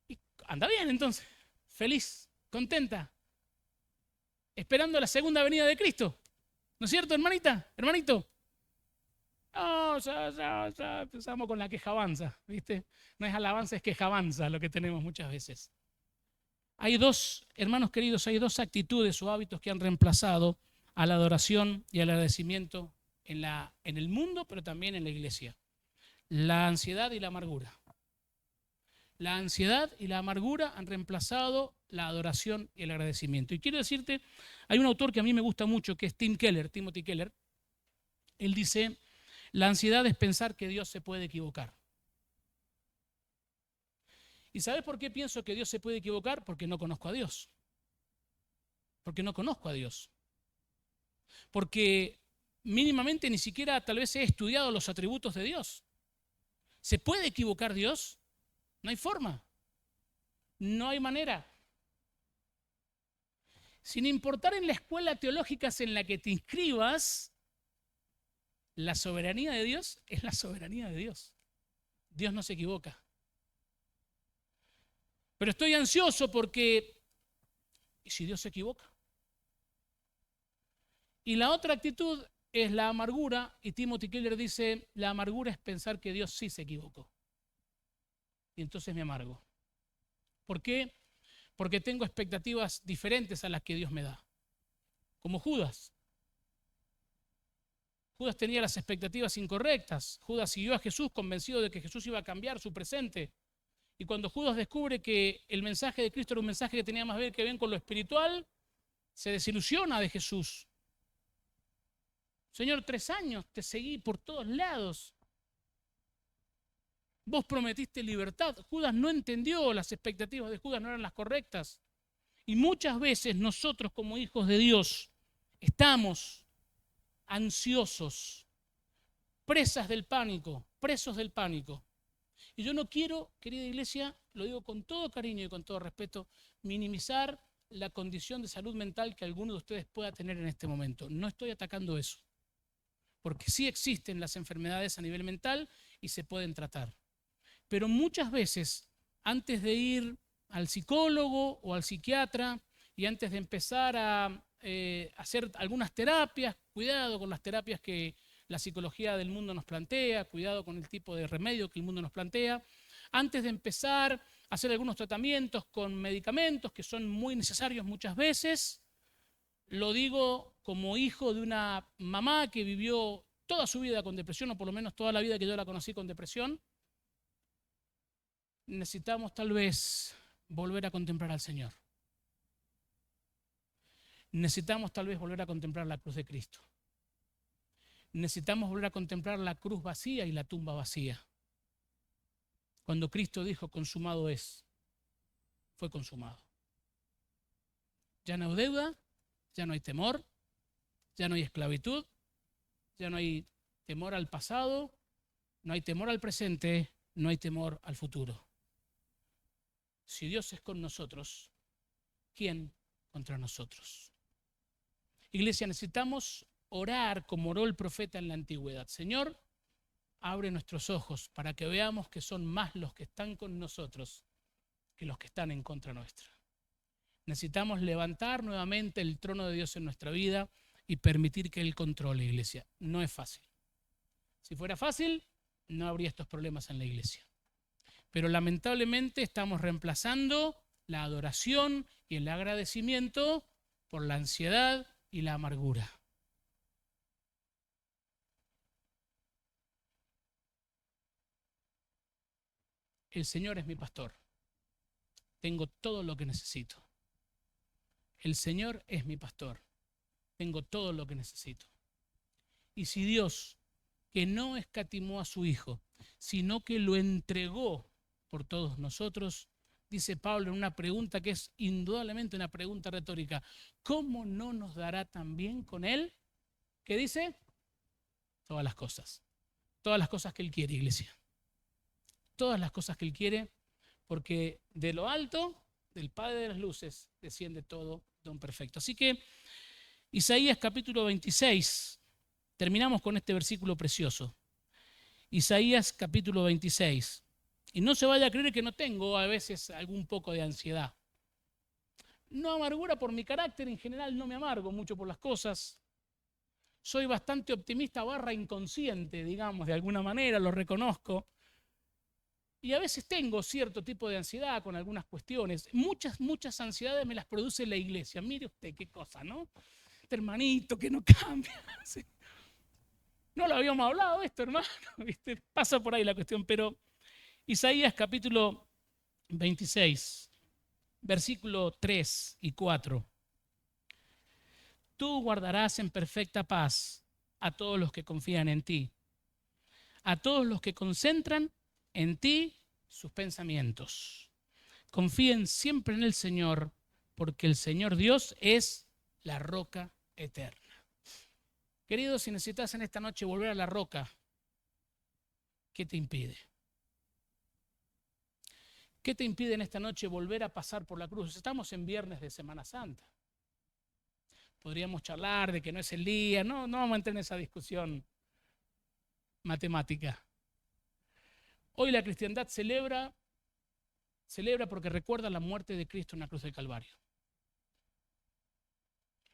Y anda bien entonces, feliz, contenta, esperando la segunda venida de Cristo. ¿No es cierto, hermanita, hermanito? No, ya empezamos con la quejabanza, ¿viste? No es alabanza, es quejabanza lo que tenemos muchas veces. Hay dos, hermanos queridos, hay dos actitudes o hábitos que han reemplazado a la adoración y al agradecimiento en el mundo, pero también en la iglesia. La ansiedad y la amargura. La ansiedad y la amargura han reemplazado la adoración y el agradecimiento. Y quiero decirte, hay un autor que a mí me gusta mucho, que es Timothy Keller. Él dice, la ansiedad es pensar que Dios se puede equivocar. ¿Y sabes por qué pienso que Dios se puede equivocar? Porque no conozco a Dios. Porque no conozco a Dios. Porque mínimamente ni siquiera tal vez he estudiado los atributos de Dios. ¿Se puede equivocar Dios? No hay forma. No hay manera. Sin importar en la escuela teológica en la que te inscribas, la soberanía de Dios es la soberanía de Dios. Dios no se equivoca. Pero estoy ansioso porque, ¿y si Dios se equivoca? Y la otra actitud es la amargura, y Timothy Keller dice, la amargura es pensar que Dios sí se equivocó. Y entonces me amargo. ¿Por qué? Porque tengo expectativas diferentes a las que Dios me da. Como Judas. Judas tenía las expectativas incorrectas. Judas siguió a Jesús convencido de que Jesús iba a cambiar su presente. Y cuando Judas descubre que el mensaje de Cristo era un mensaje que tenía más que ver con lo espiritual, se desilusiona de Jesús. Señor, 3 años te seguí por todos lados. Vos prometiste libertad. Judas no entendió, las expectativas de Judas no eran las correctas. Y muchas veces nosotros como hijos de Dios estamos ansiosos, presas del pánico, presos del pánico. Y yo no quiero, querida iglesia, lo digo con todo cariño y con todo respeto, minimizar la condición de salud mental que alguno de ustedes pueda tener en este momento. No estoy atacando eso, porque sí existen las enfermedades a nivel mental y se pueden tratar. Pero muchas veces, antes de ir al psicólogo o al psiquiatra y antes de empezar a hacer algunas terapias, cuidado con las terapias que la psicología del mundo nos plantea, cuidado con el tipo de remedio que el mundo nos plantea, antes de empezar a hacer algunos tratamientos con medicamentos que son muy necesarios muchas veces, lo digo como hijo de una mamá que vivió toda su vida con depresión, o por lo menos toda la vida que yo la conocí con depresión, necesitamos tal vez volver a contemplar al Señor. Necesitamos tal vez volver a contemplar la cruz de Cristo. Necesitamos volver a contemplar la cruz vacía y la tumba vacía. Cuando Cristo dijo, consumado es. fue consumado. Ya no hay deuda, ya no hay temor, ya no hay esclavitud, ya no hay temor al pasado, no hay temor al presente, no hay temor al futuro. Si Dios es con nosotros, ¿quién contra nosotros? Iglesia, necesitamos orar como oró el profeta en la antigüedad. Señor, abre nuestros ojos para que veamos que son más los que están con nosotros que los que están en contra nuestra. Necesitamos levantar nuevamente el trono de Dios en nuestra vida y permitir que Él controle, iglesia. No es fácil. Si fuera fácil, no habría estos problemas en la iglesia. Pero lamentablemente estamos reemplazando la adoración y el agradecimiento por la ansiedad y la amargura. El Señor es mi pastor. Tengo todo lo que necesito. El Señor es mi pastor. Tengo todo lo que necesito. Y si Dios, que no escatimó a su Hijo, sino que lo entregó por todos nosotros, dice Pablo en una pregunta que es indudablemente una pregunta retórica, ¿cómo no nos dará también con Él? ¿Qué dice? Todas las cosas. Todas las cosas que Él quiere, iglesia. Todas las cosas que Él quiere, porque de lo alto, del Padre de las luces, desciende todo don perfecto. Así que Isaías capítulo 26, terminamos con este versículo precioso. Isaías capítulo 26. Y no se vaya a creer que no tengo a veces algún poco de ansiedad. No amargura por mi carácter, en general no me amargo mucho por las cosas. Soy bastante optimista / inconsciente, digamos, de alguna manera, lo reconozco. Y a veces tengo cierto tipo de ansiedad con algunas cuestiones. Muchas ansiedades me las produce la iglesia. Mire usted qué cosa, ¿no? Este hermanito que no cambia. ¿Sí? No lo habíamos hablado esto, hermano. ¿Viste? Pasa por ahí la cuestión, pero Isaías capítulo 26, versículo 3 y 4. Tú guardarás en perfecta paz a todos los que confían en ti, a todos los que concentran en ti sus pensamientos. Confíen siempre en el Señor, porque el Señor Dios es la roca eterna. Queridos, si necesitas en esta noche volver a la roca, ¿qué te impide? ¿Qué te impide en esta noche volver a pasar por la cruz? Estamos en viernes de Semana Santa. Podríamos charlar de que no es el día, no vamos a entrar en esa discusión matemática. Hoy la cristiandad celebra porque recuerda la muerte de Cristo en la cruz del Calvario.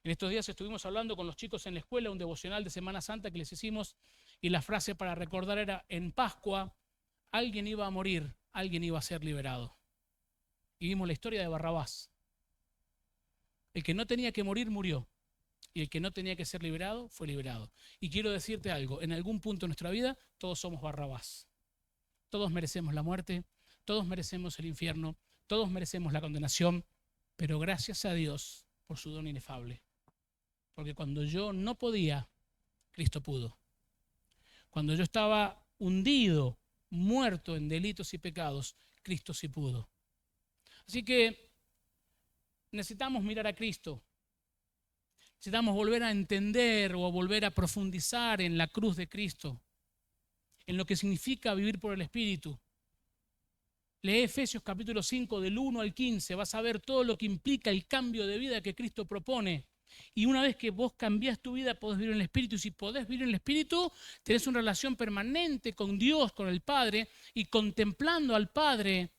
En estos días estuvimos hablando con los chicos en la escuela, un devocional de Semana Santa que les hicimos, y la frase para recordar era: en Pascua alguien iba a morir, alguien iba a ser liberado. Y vimos la historia de Barrabás. El que no tenía que morir, murió. Y el que no tenía que ser liberado, fue liberado. Y quiero decirte algo, en algún punto de nuestra vida, todos somos Barrabás. Todos merecemos la muerte, todos merecemos el infierno, todos merecemos la condenación, pero gracias a Dios por su don inefable. Porque cuando yo no podía, Cristo pudo. Cuando yo estaba hundido, muerto en delitos y pecados, Cristo sí pudo. Así que necesitamos mirar a Cristo. Necesitamos volver a entender o volver a profundizar en la cruz de Cristo, en lo que significa vivir por el Espíritu. Lee Efesios capítulo 5 del 1 al 15, vas a ver todo lo que implica el cambio de vida que Cristo propone. Y una vez que vos cambiás tu vida, podés vivir en el Espíritu. Y si podés vivir en el Espíritu, tenés una relación permanente con Dios, con el Padre, y contemplando al Padre,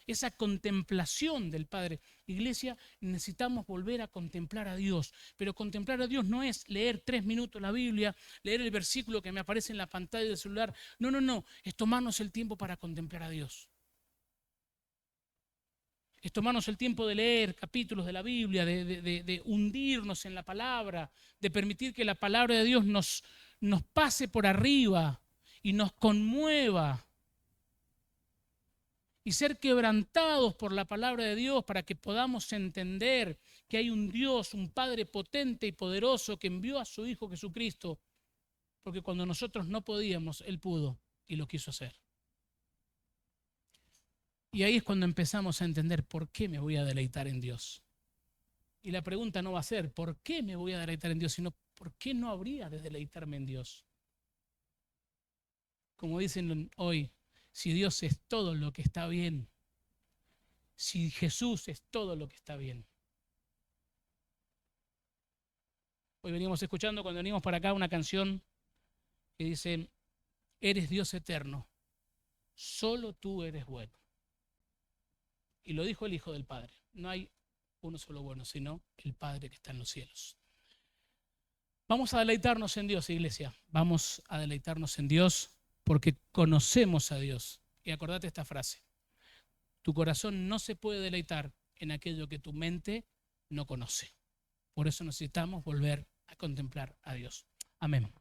esa contemplación del Padre. Iglesia, necesitamos volver a contemplar a Dios. Pero contemplar a Dios no es leer 3 minutos la Biblia, leer el versículo que me aparece en la pantalla del celular. No. Es tomarnos el tiempo para contemplar a Dios. Es tomarnos el tiempo de leer capítulos de la Biblia, de hundirnos en la palabra, de permitir que la palabra de Dios nos pase por arriba y nos conmueva. Y ser quebrantados por la palabra de Dios para que podamos entender que hay un Dios, un Padre potente y poderoso que envió a su Hijo Jesucristo, porque cuando nosotros no podíamos, Él pudo y lo quiso hacer. Y ahí es cuando empezamos a entender por qué me voy a deleitar en Dios. Y la pregunta no va a ser ¿por qué me voy a deleitar en Dios?, sino ¿por qué no habría de deleitarme en Dios? Como dicen hoy, si Dios es todo lo que está bien, si Jesús es todo lo que está bien. Hoy veníamos escuchando cuando venimos para acá una canción que dice, eres Dios eterno, solo tú eres bueno. Y lo dijo el Hijo del Padre, no hay uno solo bueno, sino el Padre que está en los cielos. Vamos a deleitarnos en Dios, iglesia. Vamos a deleitarnos en Dios porque conocemos a Dios. Y acordate esta frase. Tu corazón no se puede deleitar en aquello que tu mente no conoce. Por eso necesitamos volver a contemplar a Dios. Amén.